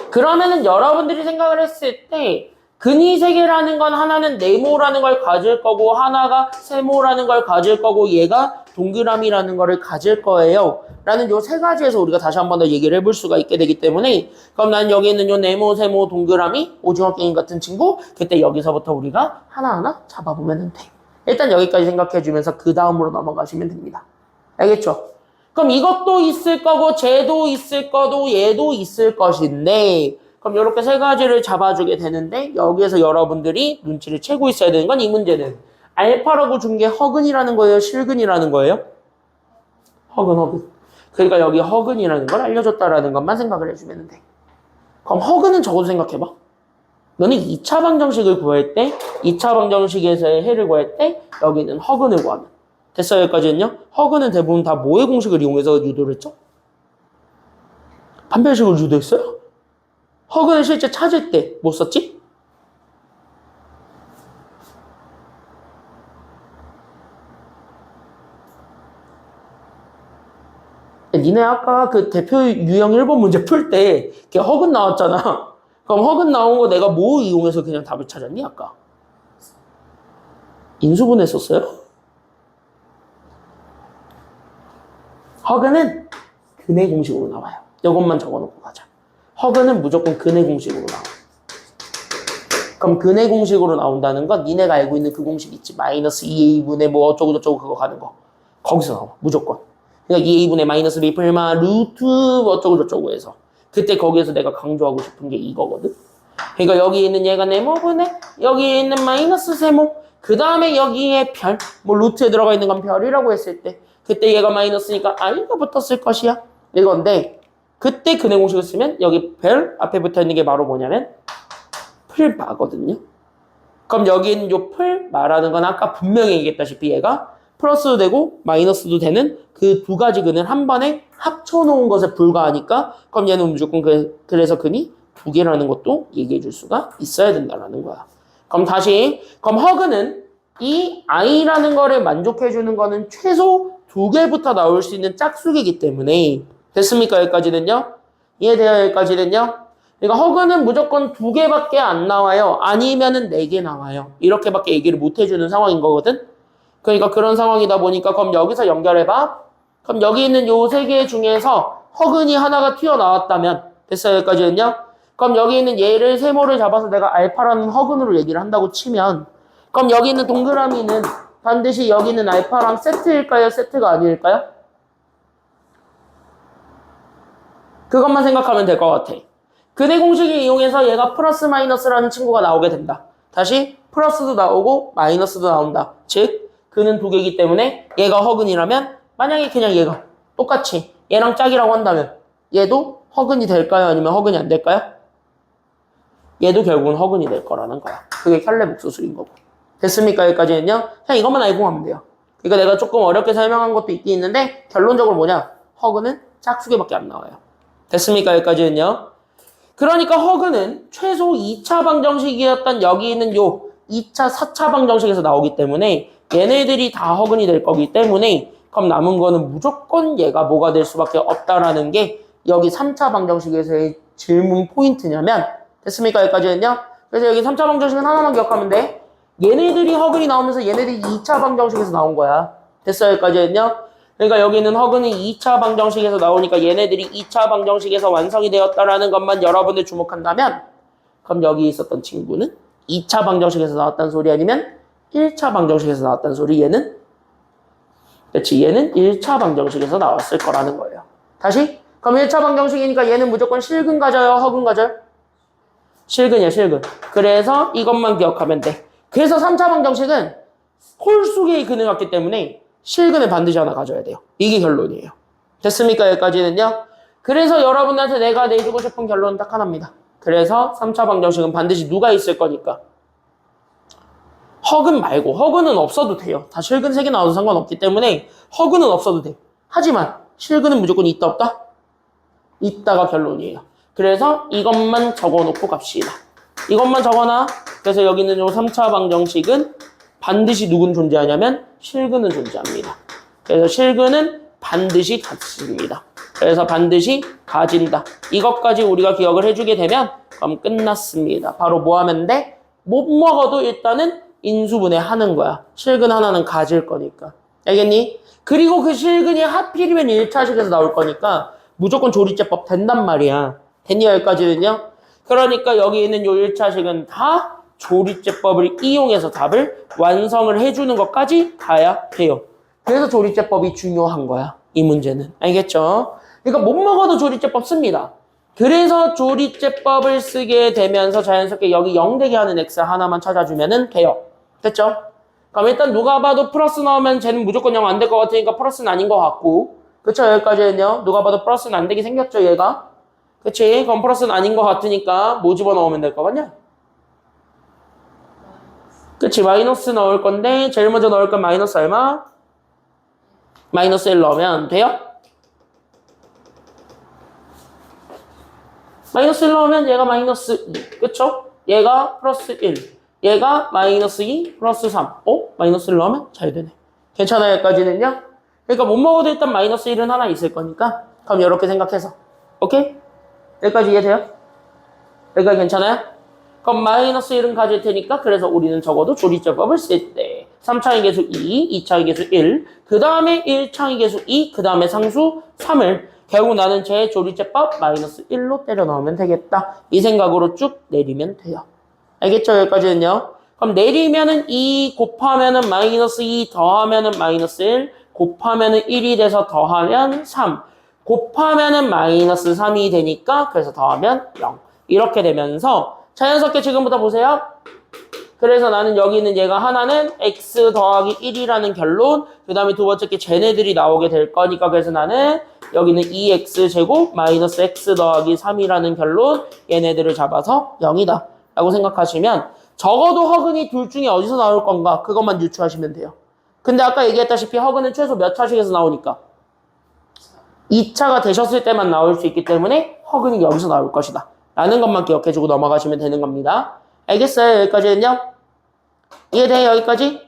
그러면은 여러분들이 생각을 했을 때 근이 3개라는 건 하나는 네모라는 걸 가질 거고 하나가 세모라는 걸 가질 거고 얘가 동그라미라는 거를 가질 거예요. 라는 요 3가지에서 우리가 다시 한 번 더 얘기를 해볼 수가 있게 되기 때문에 그럼 난 여기 있는 요 네모, 세모, 동그라미, 오징어 게임 같은 친구 그때 여기서부터 우리가 하나하나 잡아보면 돼. 일단 여기까지 생각해주면서 그 다음으로 넘어가시면 됩니다. 알겠죠? 그럼 이것도 있을 거고 쟤도 있을 거고 얘도 있을 것인데 그럼 이렇게 3가지를 잡아주게 되는데 여기에서 여러분들이 눈치를 채고 있어야 되는 건 이 문제는 알파라고 준 게 허근이라는 거예요? 실근이라는 거예요? 허근. 그러니까 여기 허근이라는 걸 알려줬다라는 것만 생각을 해주면 돼. 그럼 허근은 적어도 생각해봐. 너는 2차 방정식을 구할 때 2차 방정식에서의 해를 구할 때 여기는 허근을 구하면 됐어요? 여기까지는요? 허근은 대부분 다 뭐의 공식을 이용해서 유도를 했죠? 판별식으로 유도했어요? 허근을 실제 찾을 때 뭐 썼지? 니네 아까 그 대표 유형 1번 문제 풀 때 허근 나왔잖아. 그럼 허근 나온 거 내가 뭐 이용해서 그냥 답을 찾았니 아까? 인수분 했었어요? 허근은 근의 공식으로 나와요. 이것만 적어놓고 가자. 허근은 무조건 근의 공식으로 나와. 그럼 근의 공식으로 나온다는 건 니네가 알고 있는 그 공식 있지. 마이너스 2a분의 뭐 어쩌고저쩌고 그거 가는 거. 거기서 나와. 무조건. 그러니까 2a분의 마이너스 b풀마 루트 뭐 어쩌고저쩌고 해서. 그때 거기에서 내가 강조하고 싶은 게 이거거든. 그러니까 여기 있는 얘가 네모분의 여기 있는 마이너스 세모. 그 다음에 여기에 별. 뭐 루트에 들어가 있는 건 별이라고 했을 때. 그때 얘가 마이너스니까 i가 붙었을 것이야. 이건데 그때 근의 공식을 쓰면 여기 별 앞에 붙어 있는 게 바로 뭐냐면 풀마거든요. 그럼 여기 있는 요 풀마라는 건 아까 분명히 얘기했다시피 얘가 플러스도 되고 마이너스도 되는 그 2가지 근을 한 번에 합쳐놓은 것에 불과하니까 그럼 얘는 무조건 그래서 근이 2개라는 것도 얘기해 줄 수가 있어야 된다는 거야. 그럼 다시 그럼 허근은 이 i라는 거를 만족해 주는 거는 최소 2개부터 나올 수 있는 짝수이기 때문에 됐습니까? 여기까지는요? 이해돼요? 여기까지는요? 그러니까 허근은 무조건 2개밖에 안 나와요. 아니면은 4개 나와요. 이렇게밖에 얘기를 못 해주는 상황인 거거든? 그러니까 그런 상황이다 보니까 그럼 여기서 연결해봐. 그럼 여기 있는 요 3개 중에서 허근이 하나가 튀어나왔다면 됐어요? 여기까지는요? 그럼 여기 있는 얘를 세모를 잡아서 내가 알파라는 허근으로 얘기를 한다고 치면 그럼 여기 있는 동그라미는 반드시 여기 있는 알파랑 세트일까요? 세트가 아닐까요? 그것만 생각하면 될 것 같아. 근의 공식을 이용해서 얘가 플러스 마이너스라는 친구가 나오게 된다. 다시 플러스도 나오고 마이너스도 나온다. 즉 근은 2개이기 때문에 얘가 허근이라면 만약에 그냥 얘가 똑같이 얘랑 짝이라고 한다면 얘도 허근이 될까요? 아니면 허근이 안 될까요? 얘도 결국은 허근이 될 거라는 거야. 그게 켤레복수술인 거고. 됐습니까? 여기까지는요? 그냥 이것만 알고 가면 돼요. 그러니까 내가 조금 어렵게 설명한 것도 있긴 있는데 결론적으로 뭐냐? 허근은 짝수개밖에 안 나와요. 됐습니까? 여기까지는요? 그러니까 허근은 최소 2차 방정식이었던 여기 있는 요 2차, 4차 방정식에서 나오기 때문에 얘네들이 다 허근이 될 거기 때문에 그럼 남은 거는 무조건 얘가 뭐가 될 수밖에 없다라는 게 여기 3차 방정식에서의 질문 포인트냐면, 됐습니까? 여기까지는요? 그래서 여기 3차 방정식은 하나만 기억하면 돼. 얘네들이 허근이 나오면서 얘네들이 2차 방정식에서 나온 거야. 됐어요? 여기까지는요? 그러니까 여기는 허근이 2차 방정식에서 나오니까 얘네들이 2차 방정식에서 완성이 되었다라는 것만 여러분들 주목한다면, 그럼 여기 있었던 친구는 2차 방정식에서 나왔다는 소리 아니면 1차 방정식에서 나왔다는 소리? 얘는? 그렇지, 얘는 1차 방정식에서 나왔을 거라는 거예요. 다시? 그럼 1차 방정식이니까 얘는 무조건 실근 가져요? 허근 가져요? 실근이야, 실근. 그래서 이것만 기억하면 돼. 그래서 3차 방정식은 홀수계의 근을 갖기 때문에 실근을 반드시 하나 가져야 돼요. 이게 결론이에요. 됐습니까? 여기까지는요? 그래서 여러분한테 내가 내주고 싶은 결론은 딱 하나입니다. 그래서 3차 방정식은 반드시 누가 있을 거니까. 허근 말고, 허근은 없어도 돼요. 다 실근 3개 나와도 상관없기 때문에 허근은 없어도 돼. 하지만 실근은 무조건 있다 없다? 있다가 결론이에요. 그래서 이것만 적어놓고 갑시다. 이것만 적어놔. 그래서 여기는 요 3차 방정식은 반드시 누군 존재하냐면 실근은 존재합니다. 그래서 실근은 반드시 갖습니다. 그래서 반드시 가진다. 이것까지 우리가 기억을 해주게 되면 그럼 끝났습니다. 바로 뭐 하면 돼? 못 먹어도 일단은 인수분해 하는 거야. 실근 하나는 가질 거니까. 알겠니? 그리고 그 실근이 하필이면 1차식에서 나올 거니까 무조건 조리제법 된단 말이야. 됐니? 여기까지는요? 그러니까 여기 있는 요 1차식은 다 조리제법을 이용해서 답을 완성을 해주는 것까지 가야 돼요. 그래서 조리제법이 중요한 거야. 이 문제는. 알겠죠? 그러니까 못 먹어도 조리제법 씁니다. 그래서 조리제법을 쓰게 되면서 자연스럽게 여기 0되게 하는 x 하나만 찾아주면 돼요. 됐죠? 그럼 일단 누가 봐도 플러스 나오면 쟤는 무조건 0 안 될 것 같으니까 플러스는 아닌 것 같고, 그쵸? 여기까지는요. 누가 봐도 플러스는 안 되게 생겼죠, 얘가? 그치? 그럼 플러스는 아닌 것 같으니까 뭐 집어넣으면 될 것 같냐? 그치? 마이너스 넣을 건데 제일 먼저 넣을 건 마이너스 얼마? 마이너스 1 넣으면 돼요? 마이너스 1 넣으면 얘가 마이너스 2. 그쵸? 얘가 플러스 1. 얘가 마이너스 2 플러스 3. 마이너스 1 넣으면 잘 되네. 괜찮아요? 여기까지는요? 그러니까 못 먹어도 일단 마이너스 1은 하나 있을 거니까 그럼 이렇게 생각해서. 오케이? 여기까지 이해돼요? 여기까지 괜찮아요? 그럼 마이너스 1은 가질 테니까 그래서 우리는 적어도 조리제법을 쓸 때 3차의 계수 2, 2차의 계수 1, 그 다음에 1차의 계수 2, 그 다음에 상수 3을 결국 나는 제 조리제법 마이너스 1로 때려 넣으면 되겠다. 이 생각으로 쭉 내리면 돼요. 알겠죠? 여기까지는요. 그럼 내리면은 2 곱하면은 마이너스 2 더하면은 마이너스 1 곱하면은 1이 돼서 더하면 3 곱하면은 마이너스 3이 되니까 그래서 더하면 0 이렇게 되면서 자연스럽게 지금부터 보세요. 그래서 나는 여기 있는 얘가 하나는 x 더하기 1이라는 결론, 그 다음에 두 번째 게 쟤네들이 나오게 될 거니까 그래서 나는 여기는 2x제곱 마이너스 x 더하기 3이라는 결론, 얘네들을 잡아서 0이다 라고 생각하시면 적어도 허근이 둘 중에 어디서 나올 건가 그것만 유추하시면 돼요. 근데 아까 얘기했다시피 허근은 최소 몇 차식에서 나오니까 2차가 되셨을 때만 나올 수 있기 때문에 허근이 여기서 나올 것이다 라는 것만 기억해주고 넘어가시면 되는 겁니다. 알겠어요? 여기까지는요? 이해돼? 여기까지?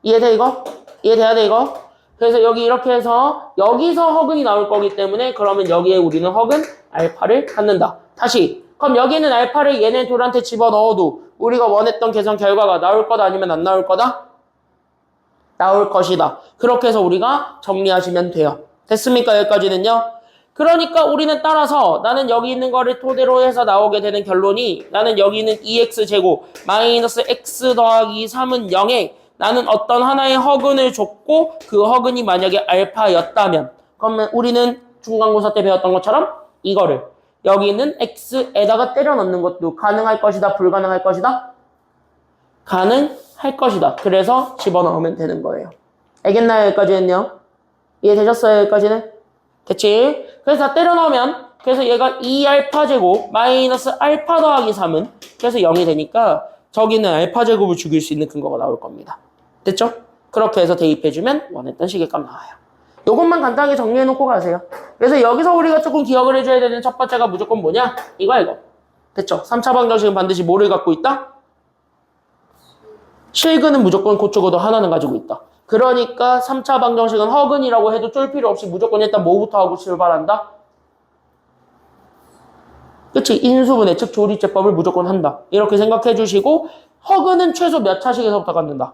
이해돼 이거? 이해돼야 돼 이거? 그래서 여기 이렇게 해서 여기서 허근이 나올 거기 때문에 그러면 여기에 우리는 허근 알파를 갖는다. 다시 그럼 여기는 알파를 얘네 둘한테 집어넣어도 우리가 원했던 계산 결과가 나올 거다 아니면 안 나올 거다? 나올 것이다. 그렇게 해서 우리가 정리하시면 돼요. 됐습니까? 여기까지는요? 그러니까 우리는 따라서 나는 여기 있는 거를 토대로 해서 나오게 되는 결론이 나는 여기 있는 2x제곱 마이너스 x 더하기 3은 0에 나는 어떤 하나의 허근을 줬고 그 허근이 만약에 알파였다면 그러면 우리는 중간고사 때 배웠던 것처럼 이거를 여기 있는 x에다가 때려 넣는 것도 가능할 것이다 불가능할 것이다? 가능할 것이다. 그래서 집어넣으면 되는 거예요. 알겠나요? 여기까지는요? 이해되셨어요? 여기까지는? 됐지? 그래서 다 때려 넣으면 그래서 얘가 2알파 제곱 마이너스 알파 더하기 3은 그래서 0이 되니까 저기는 알파 제곱을 죽일 수 있는 근거가 나올 겁니다. 됐죠? 그렇게 해서 대입해주면 원했던 시계값 나와요. 요것만 간단하게 정리해놓고 가세요. 그래서 여기서 우리가 조금 기억을 해줘야 되는 첫 번째가 무조건 뭐냐? 이거. 됐죠? 3차 방정식은 반드시 뭐를 갖고 있다? 실근은 무조건 그쪽으로 하나는 가지고 있다. 그러니까 3차 방정식은 허근이라고 해도 쫄 필요 없이 무조건 일단 뭐부터 하고 출발한다? 그치? 인수분해, 즉 조리제법을 무조건 한다. 이렇게 생각해 주시고 허그는 최소 몇 차식에서부터 갖는다.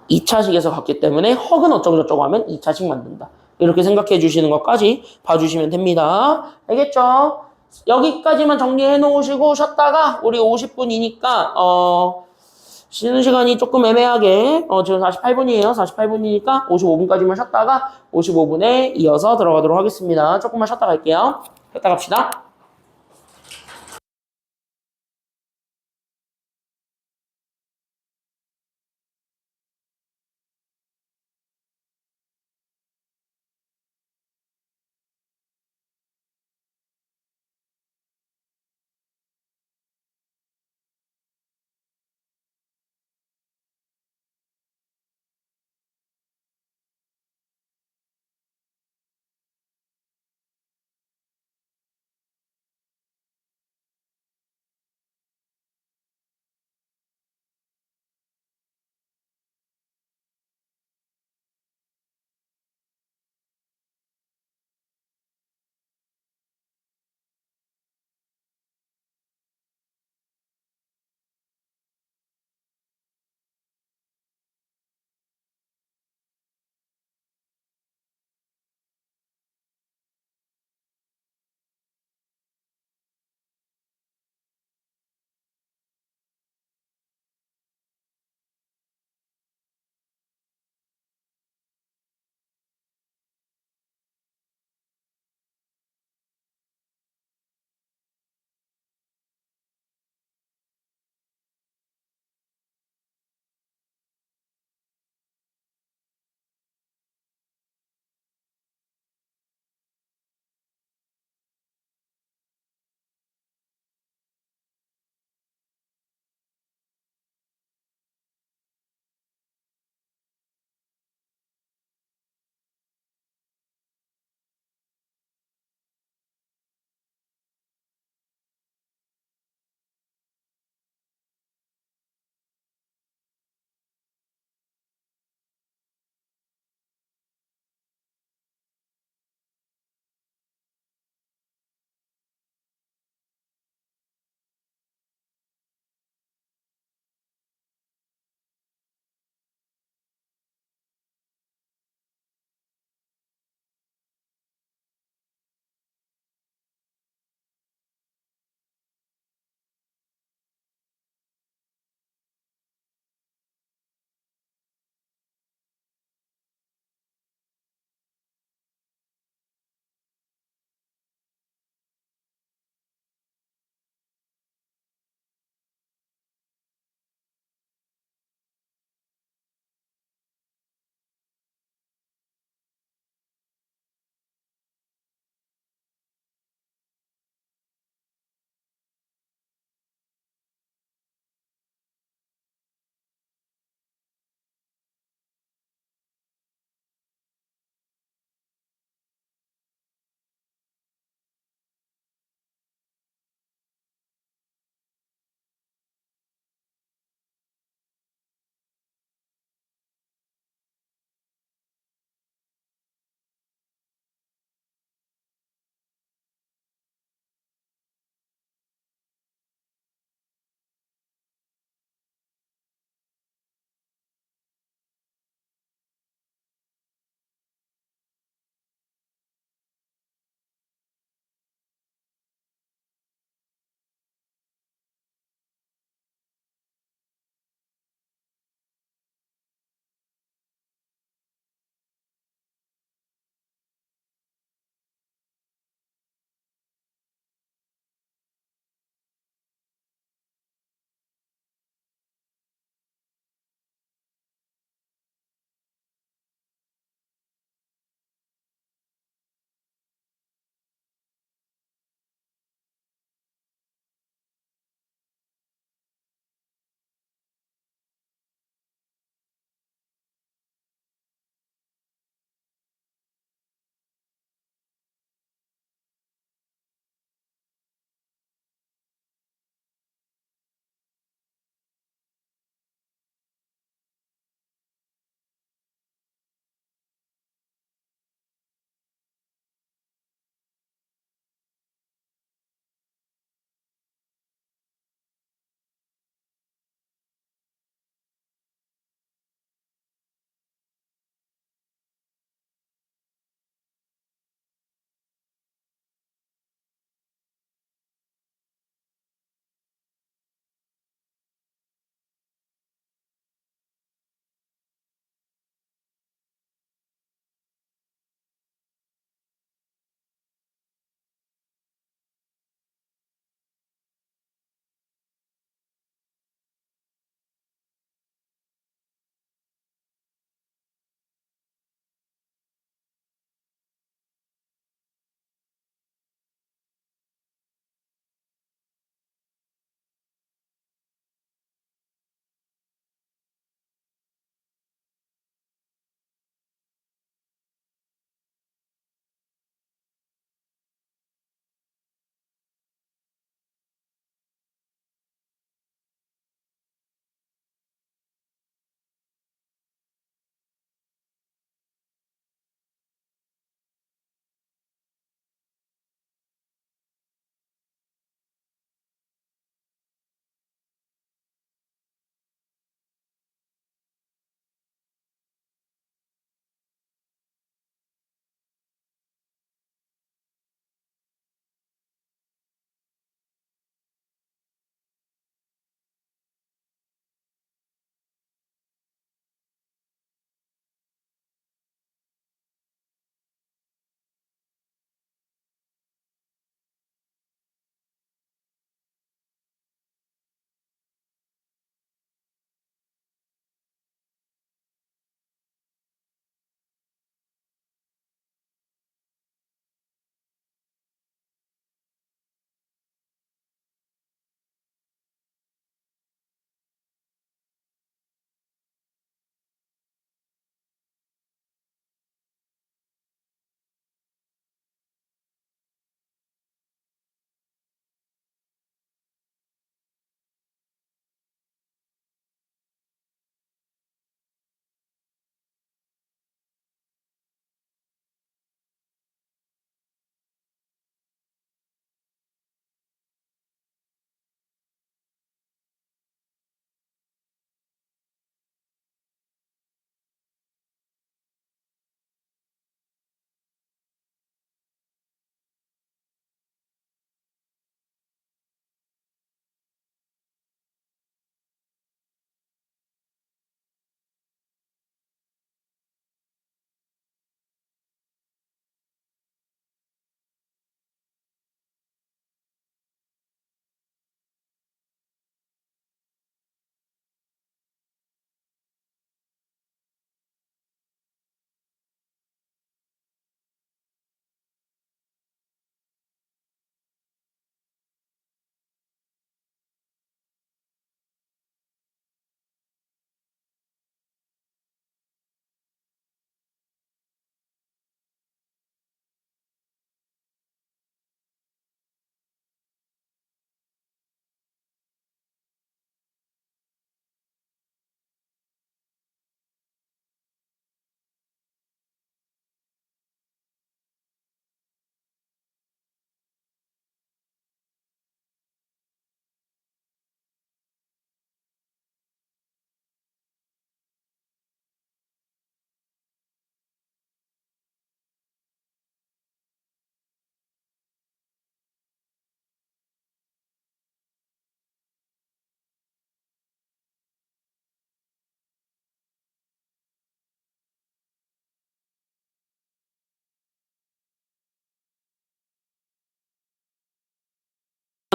2차식에서 갖기 때문에 허그는 어쩌고 저쩌고 하면 2차식 만든다. 이렇게 생각해 주시는 것까지 봐주시면 됩니다. 알겠죠? 여기까지만 정리해 놓으시고 쉬었다가 우리 50분이니까 쉬는 시간이 조금 애매하게 지금 48분이에요. 48분이니까 55분까지만 쉬었다가 55분에 이어서 들어가도록 하겠습니다. 조금만 쉬었다 갈게요. 쉬었다 갑시다.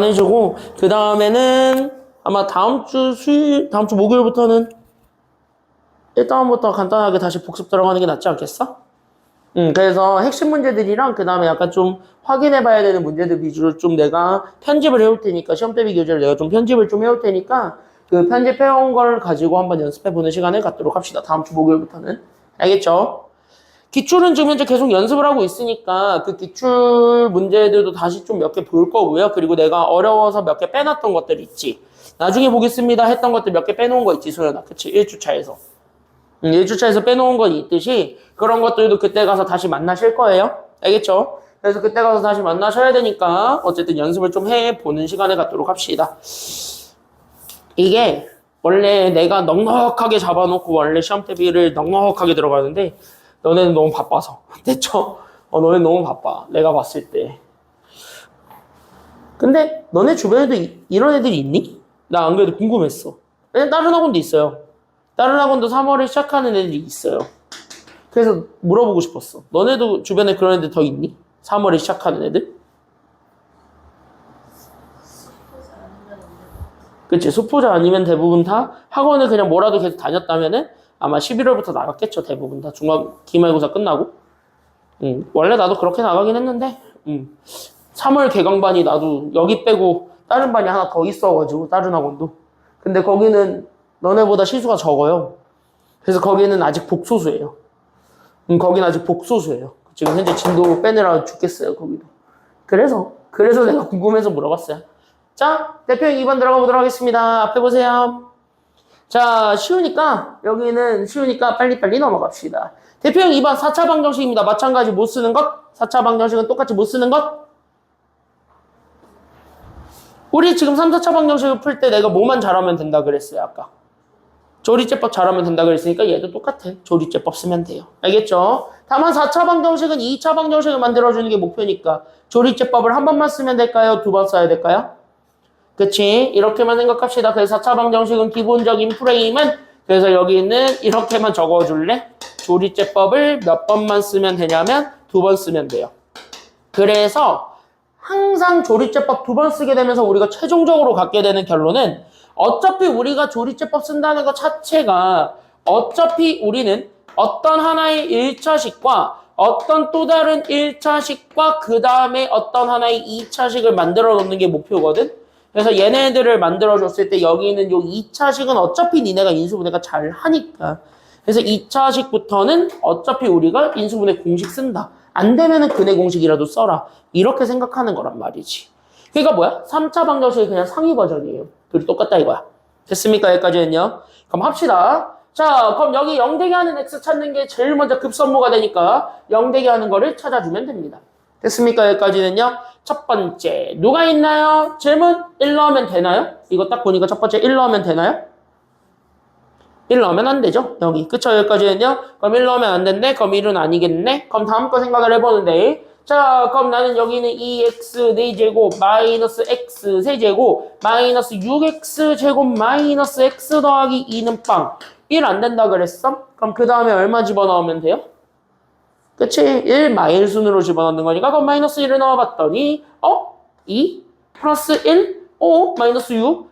해주고 그 다음에는 아마 다음 주 목요일부터는 일단부터 간단하게 다시 복습 들어가는 게 낫지 않겠어? 그래서 핵심 문제들이랑 그 다음에 약간 좀 확인해 봐야 되는 문제들 위주로 좀 내가 편집을 해올 테니까 시험 대비 교재를 내가 좀 편집을 좀 해올 테니까 그 편집해온 걸 가지고 한번 연습해 보는 시간을 갖도록 합시다. 다음 주 목요일부터는. 알겠죠? 기출은 지금 현재 계속 연습을 하고 있으니까 그 기출 문제들도 다시 좀 몇 개 볼 거고요. 그리고 내가 어려워서 몇 개 빼놨던 것들 있지. 나중에 보겠습니다 했던 것들 몇 개 빼놓은 거 있지, 소연아. 그치? 1주차에서. 1주차에서 빼놓은 건 있듯이 그런 것들도 그때 가서 다시 만나실 거예요. 알겠죠? 그래서 그때 가서 다시 만나셔야 되니까 어쨌든 연습을 좀 해보는 시간을 갖도록 합시다. 이게 원래 내가 넉넉하게 잡아놓고 원래 시험 대비를 넉넉하게 들어가는데 너네는 너무 바빠서. 됐죠? 너네는 너무 바빠. 내가 봤을 때. 근데 너네 주변에도 이런 애들이 있니? 나 안 그래도 궁금했어. 다른 학원도 있어요. 다른 학원도 3월에 시작하는 애들이 있어요. 그래서 물어보고 싶었어. 너네도 주변에 그런 애들 더 있니? 3월에 시작하는 애들? 그치? 수포자 아니면 대부분 다 학원을 그냥 뭐라도 계속 다녔다면은 아마 11월부터 나갔겠죠. 대부분 다 기말고사 끝나고. 원래 나도 그렇게 나가긴 했는데 3월 개강반이 나도 여기 빼고 다른 반이 하나 더 있어가지고 다른 학원도. 근데 거기는 너네보다 실수가 적어요. 그래서 거기는 아직 복소수예요. 거기는 아직 복소수예요. 지금 현재 진도 빼느라 죽겠어요. 거기도. 그래서 내가 궁금해서 물어봤어요. 자, 대표형 2번 들어가 보도록 하겠습니다. 앞에 보세요. 자, 여기는 쉬우니까 빨리빨리 넘어갑시다. 대표형 2번 4차 방정식입니다. 마찬가지 못 쓰는 것. 4차 방정식은 똑같이 못 쓰는 것. 우리 지금 3, 4차 방정식을 풀 때 내가 뭐만 잘하면 된다 그랬어요, 아까. 조리제법 잘하면 된다 그랬으니까 얘도 똑같아. 조리제법 쓰면 돼요. 알겠죠? 다만 4차 방정식은 2차 방정식을 만들어주는 게 목표니까 조리제법을 한 번만 쓰면 될까요? 두 번 써야 될까요? 그치? 이렇게만 생각합시다. 그래서 4차 방정식은 기본적인 프레임은 그래서 여기는 이렇게만 적어줄래? 조리제법을 몇 번만 쓰면 되냐면 두 번 쓰면 돼요. 그래서 항상 조리제법 두 번 쓰게 되면서 우리가 최종적으로 갖게 되는 결론은 어차피 우리가 조리제법 쓴다는 것 자체가 어차피 우리는 어떤 하나의 1차식과 어떤 또 다른 1차식과 그 다음에 어떤 하나의 2차식을 만들어 놓는 게 목표거든. 그래서 얘네들을 만들어줬을 때 여기 있는 요 2차식은 어차피 니네가 인수분해가 잘 하니까. 그래서 2차식부터는 어차피 우리가 인수분해 공식 쓴다. 안 되면은 근해 공식이라도 써라. 이렇게 생각하는 거란 말이지. 그러니까 뭐야? 3차 방정식이 그냥 상위 버전이에요. 둘이 똑같다 이거야. 됐습니까? 여기까지는요. 그럼 합시다. 자, 그럼 여기 0대기 하는 x 찾는 게 제일 먼저 급선무가 되니까 0대기 하는 거를 찾아주면 됩니다. 됐습니까? 여기까지는요. 첫 번째, 누가 있나요? 질문 1 넣으면 되나요? 이거 딱 보니까 첫 번째 1 넣으면 되나요? 1 넣으면 안 되죠? 여기. 그쵸? 여기까지는요. 그럼 1 넣으면 안 된대. 그럼 1은 아니겠네. 그럼 다음 거 생각을 해보는데 자, 그럼 나는 여기는 2x 4제곱 마이너스 x 세제곱 마이너스 6x 제곱 마이너스 x 더하기 2는 빵. 1 안 된다 그랬어? 그럼 그 다음에 얼마 집어넣으면 돼요? 그치? 1 마일순으로 집어넣는 거니까 그럼 마이너스 1을 넣어봤더니 2 플러스 1 마이너스 6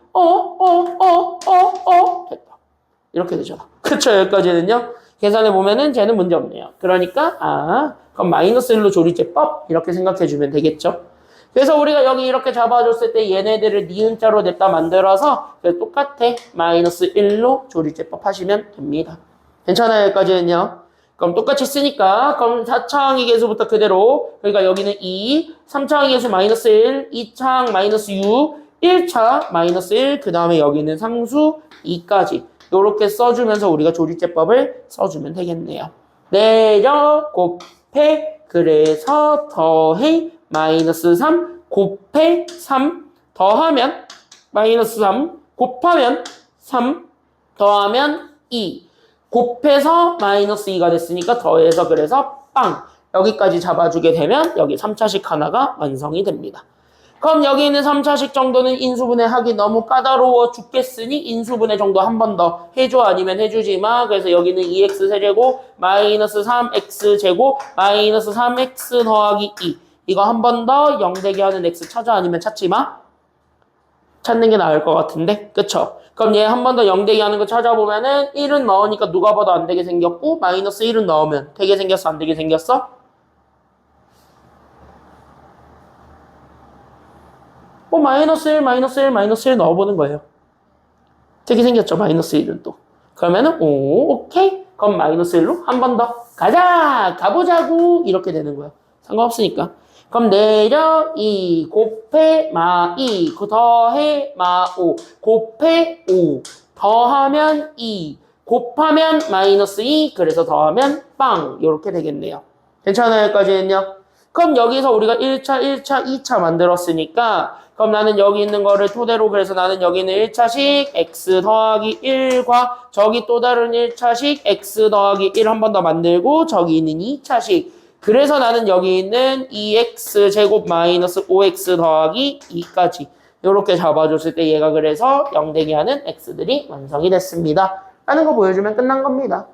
됐다. 이렇게 되잖아. 그쵸? 여기까지는요. 계산해보면은 쟤는 문제 없네요. 그러니까 그럼 마이너스 1로 조리제법 이렇게 생각해주면 되겠죠. 그래서 우리가 여기 이렇게 잡아줬을 때 얘네들을 니은자로 냈다 만들어서 똑같아. 마이너스 1로 조리제법 하시면 됩니다. 괜찮아요? 여기까지는요. 그럼 똑같이 쓰니까 그럼 4차 항의계수부터 그대로 그러니까 여기는 2, 3차 항의계수 마이너스 1, 2차 항 마이너스 6, 1차 마이너스 1, 그 다음에 여기는 상수 2까지 이렇게 써주면서 우리가 조리제법을 써주면 되겠네요. 내려 곱해 그래서 더해 마이너스 3 곱해 3 더하면 마이너스 3 곱하면 3 더하면 2 곱해서 마이너스 2가 됐으니까 더해서 그래서 빵 여기까지 잡아주게 되면 여기 3차식 하나가 완성이 됩니다. 그럼 여기 있는 3차식 정도는 인수분해 하기 너무 까다로워 죽겠으니 인수분해 정도 한 번 더 해줘 아니면 해주지 마. 그래서 여기는 2x 세제곱 마이너스 3x 제곱 마이너스 3x 더하기 2 이거 한 번 더 0대기 하는 x 찾아 아니면 찾지 마. 찾는 게 나을 것 같은데 그쵸? 그럼 얘 한 번 더 0대기 하는 거 찾아보면은 1은 넣으니까 누가 봐도 안 되게 생겼고 마이너스 1은 넣으면 되게 생겼어 안 되게 생겼어? 뭐 마이너스 1 마이너스 1 마이너스 1 넣어보는 거예요. 되게 생겼죠 마이너스 1은 또. 그러면은 오 오케이 그럼 마이너스 1로 한 번 더 가자 가보자고 이렇게 되는 거야. 상관없으니까. 그럼 내려 2 곱해 마 2 더해 마 5 곱해 5 더하면 2 곱하면 마이너스 2 그래서 더하면 빵 이렇게 되겠네요. 괜찮아요 여기까지는요? 그럼 여기서 우리가 1차, 1차, 2차 만들었으니까 그럼 나는 여기 있는 거를 토대로 그래서 나는 여기 있는 1차식 x 더하기 1과 저기 또 다른 1차식 x 더하기 1 한 번 더 만들고 저기 있는 2차식 그래서 나는 여기 있는 2x 제곱 마이너스 5x 더하기 2까지 이렇게 잡아줬을 때 얘가 그래서 0대기 하는 x들이 완성이 됐습니다. 라는 거 보여주면 끝난 겁니다.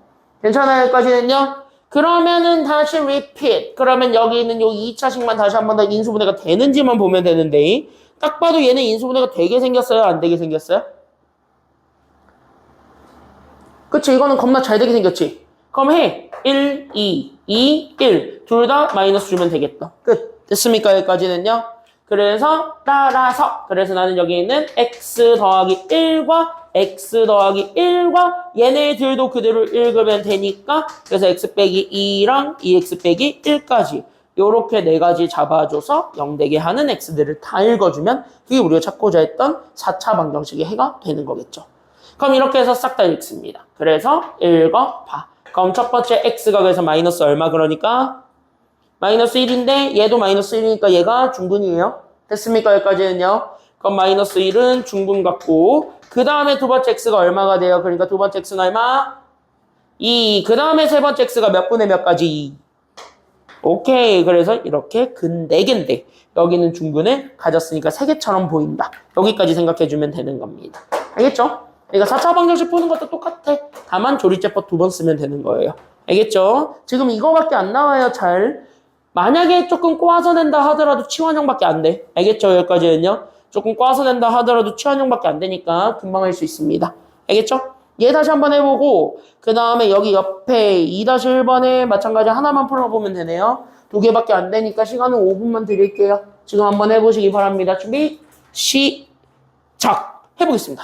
괜찮아요 여기까지는요? 그러면은 다시 repeat. 그러면 여기 있는 요 2차식만 다시 한 번 더 인수분해가 되는지만 보면 되는데 딱 봐도 얘는 인수분해가 되게 생겼어요? 안 되게 생겼어요? 그치 이거는 겁나 잘 되게 생겼지? 그럼 해. 1, 2, 2, 1. 둘 다 마이너스 주면 되겠다. 끝. 됐습니까? 여기까지는요? 그래서 따라서 그래서 나는 여기 있는 x 더하기 1과 x 더하기 1과 얘네들도 그대로 읽으면 되니까 그래서 x 빼기 2랑 2x 빼기 1까지 요렇게 네 가지 잡아줘서 0되게 하는 x들을 다 읽어주면 그게 우리가 찾고자 했던 4차 방정식의 해가 되는 거겠죠. 그럼 이렇게 해서 싹 다 읽습니다. 그래서 읽어봐. 그럼 첫 번째 x가 그래서 마이너스 얼마 그러니까 마이너스 1인데 얘도 마이너스 1이니까 얘가 중분이에요. 됐습니까? 여기까지는요. 그럼 마이너스 1은 중분 같고 그 다음에 두 번째 x가 얼마가 돼요? 그러니까 두 번째 x는 얼마? 2. 그 다음에 세 번째 x가 몇 분의 몇 가지? 오케이. 그래서 이렇게 근 4개인데 여기는 중분을 가졌으니까 3개처럼 보인다. 여기까지 생각해주면 되는 겁니다. 알겠죠? 그러니까 4차 방정식 푸는 것도 똑같아. 다만 조리제법 2번 쓰면 되는 거예요. 알겠죠? 지금 이거밖에 안 나와요. 잘. 만약에 조금 꼬아서 낸다 하더라도 치환형밖에 안 돼. 알겠죠? 여기까지는요. 조금 꼬아서 낸다 하더라도 치환형밖에 안 되니까 금방 할 수 있습니다. 알겠죠? 얘 다시 한번 해보고 그 다음에 여기 옆에 2-1번에 마찬가지 하나만 풀어보면 되네요. 2개밖에 안 되니까 시간은 5분만 드릴게요. 지금 한번 해보시기 바랍니다. 준비 시작! 해보겠습니다.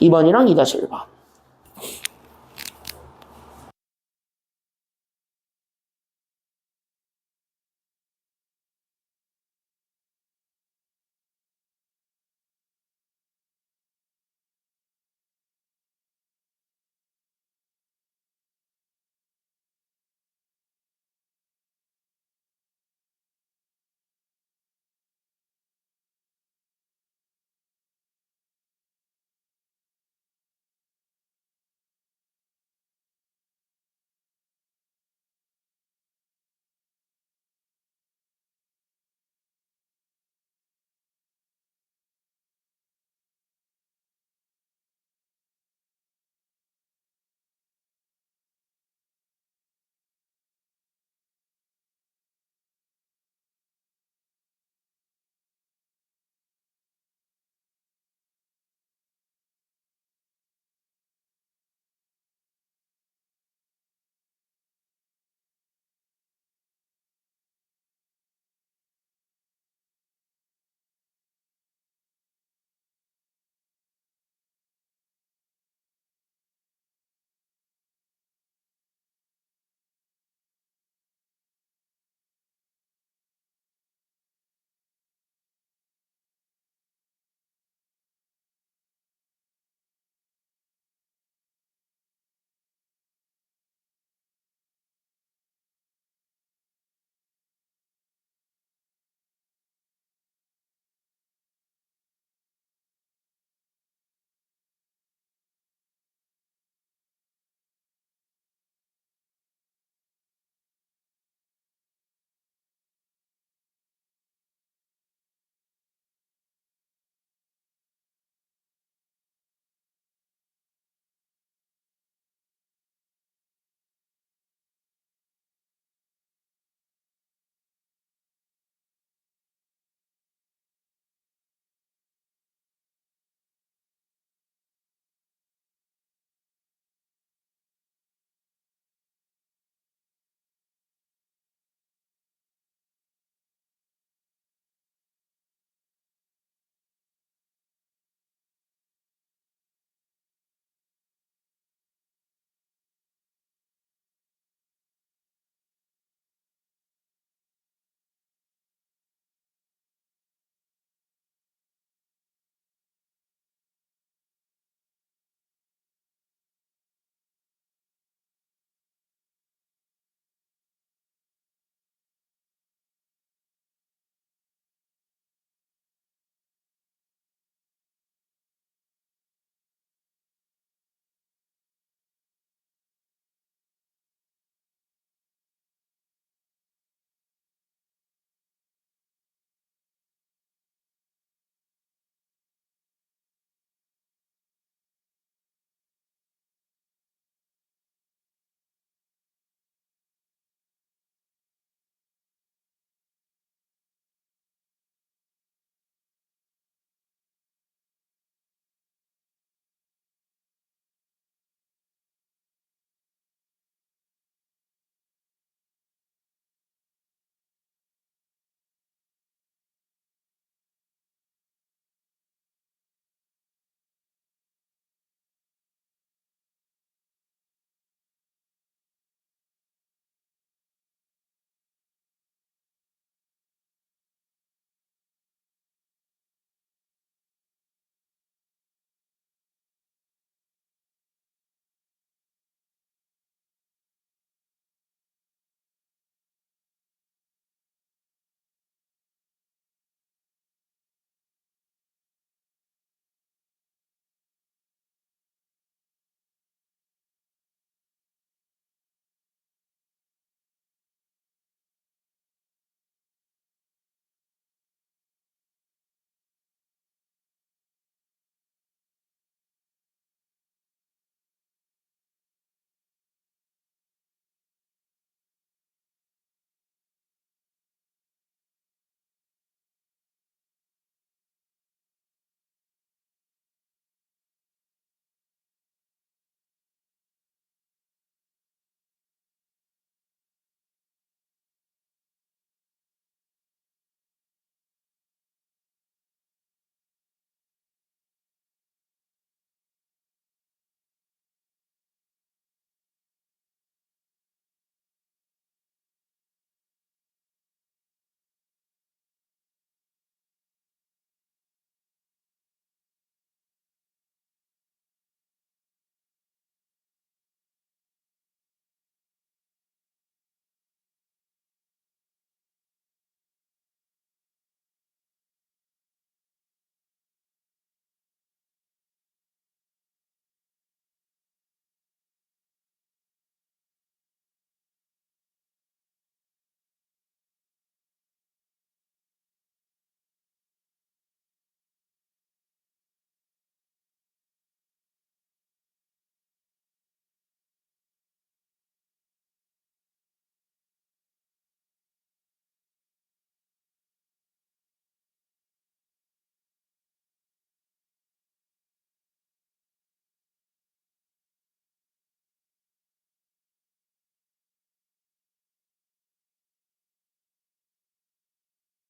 2번이랑 2-1번.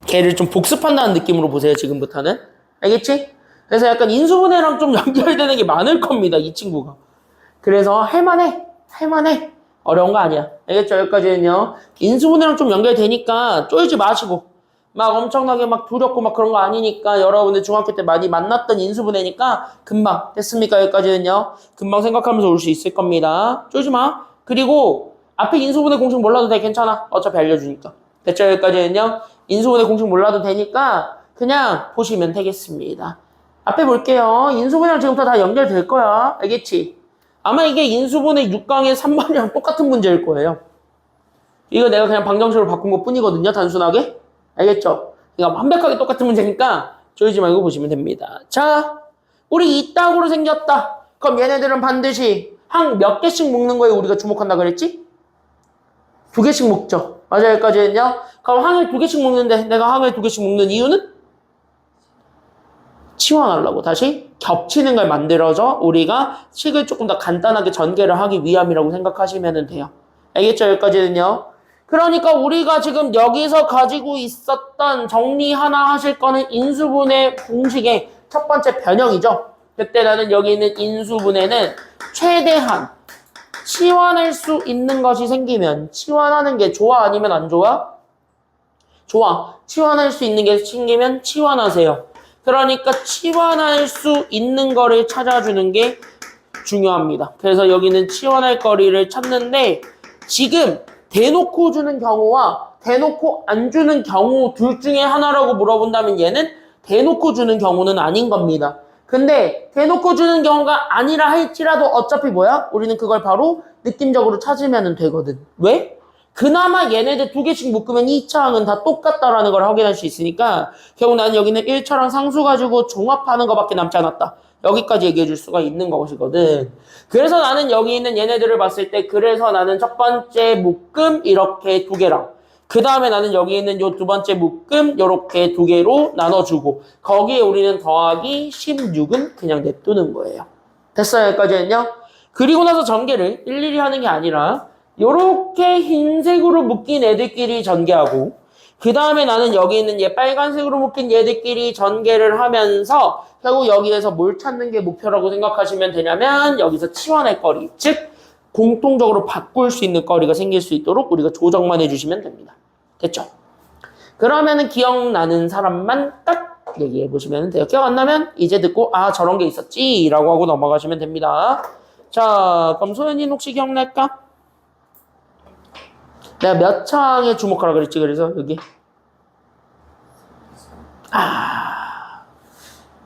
걔를 좀 복습한다는 느낌으로 보세요, 지금부터는. 알겠지? 그래서 약간 인수분해랑 좀 연결되는 게 많을 겁니다, 이 친구가. 그래서 할만해. 어려운 거 아니야. 알겠죠? 여기까지는요. 인수분해랑 좀 연결되니까 쫄지 마시고. 막 엄청나게 막 두렵고 막 그런 거 아니니까 여러분들 중학교 때 많이 만났던 인수분해니까 금방 됐습니까? 여기까지는요. 금방 생각하면서 올 수 있을 겁니다. 쫄지 마. 그리고 앞에 인수분해 공식 몰라도 돼. 괜찮아. 어차피 알려주니까. 됐죠? 여기까지는요. 인수분해 공식 몰라도 되니까 그냥 보시면 되겠습니다. 앞에 볼게요. 인수분해랑 지금부터 다 연결될 거야. 알겠지? 아마 이게 인수분해 6강의 3번이랑 똑같은 문제일 거예요. 이거 내가 그냥 방정식으로 바꾼 것 뿐이거든요. 단순하게. 알겠죠? 그러니까 완벽하게 똑같은 문제니까 조이지 말고 보시면 됩니다. 자, 우리 이따구로 생겼다. 그럼 얘네들은 반드시 항 몇 개씩 묶는 거에 우리가 주목한다 그랬지? 2개씩 묶죠. 맞아요. 여기까지는요. 그럼 항을 2개씩 묶는데 내가 항을 2개씩 묶는 이유는? 치환하려고 다시 겹치는 걸 만들어서 우리가 식을 조금 더 간단하게 전개를 하기 위함이라고 생각하시면 돼요. 알겠죠? 여기까지는요. 그러니까 우리가 지금 여기서 가지고 있었던 정리 하나 하실 거는 인수분해 공식의 첫 번째 변형이죠. 그때 나는 여기 있는 인수분해는 최대한 치환할 수 있는 것이 생기면 치환하는 게 좋아 아니면 안 좋아? 좋아. 치환할 수 있는 게 생기면 치환하세요. 그러니까 치환할 수 있는 거를 찾아주는 게 중요합니다. 그래서 여기는 치환할 거리를 찾는데 지금 대놓고 주는 경우와 대놓고 안 주는 경우 둘 중에 하나라고 물어본다면 얘는 대놓고 주는 경우는 아닌 겁니다. 근데 대놓고 주는 경우가 아니라 할지라도 어차피 뭐야? 우리는 그걸 바로 느낌적으로 찾으면 되거든. 왜? 그나마 얘네들 2개씩 묶으면 2차 항은 다 똑같다라는 걸 확인할 수 있으니까 결국 나는 여기는 1차랑 상수 가지고 종합하는 것밖에 남지 않았다. 여기까지 얘기해 줄 수가 있는 것이거든. 그래서 나는 여기 있는 얘네들을 봤을 때 그래서 나는 첫 번째 묶음 이렇게 2개랑 그 다음에 나는 여기 있는 요 두 번째 묶음 이렇게 2개로 나눠주고 거기에 우리는 더하기 16은 그냥 냅두는 거예요. 됐어요? 여기까지는요? 그리고 나서 전개를 일일이 하는 게 아니라 요렇게 흰색으로 묶인 애들끼리 전개하고 그 다음에 나는 여기 있는 얘 빨간색으로 묶인 얘들끼리 전개를 하면서 결국 여기에서 뭘 찾는 게 목표라고 생각하시면 되냐면 여기서 치환할 거리, 즉 공통적으로 바꿀 수 있는 거리가 생길 수 있도록 우리가 조정만 해주시면 됩니다. 됐죠? 그러면은 기억나는 사람만 딱 얘기해 보시면 돼요. 기억 안 나면 이제 듣고 아 저런 게 있었지 라고 하고 넘어가시면 됩니다. 자 그럼 소연이는 혹시 기억날까? 내가 몇 창에 주목하라 그랬지? 그래서 여기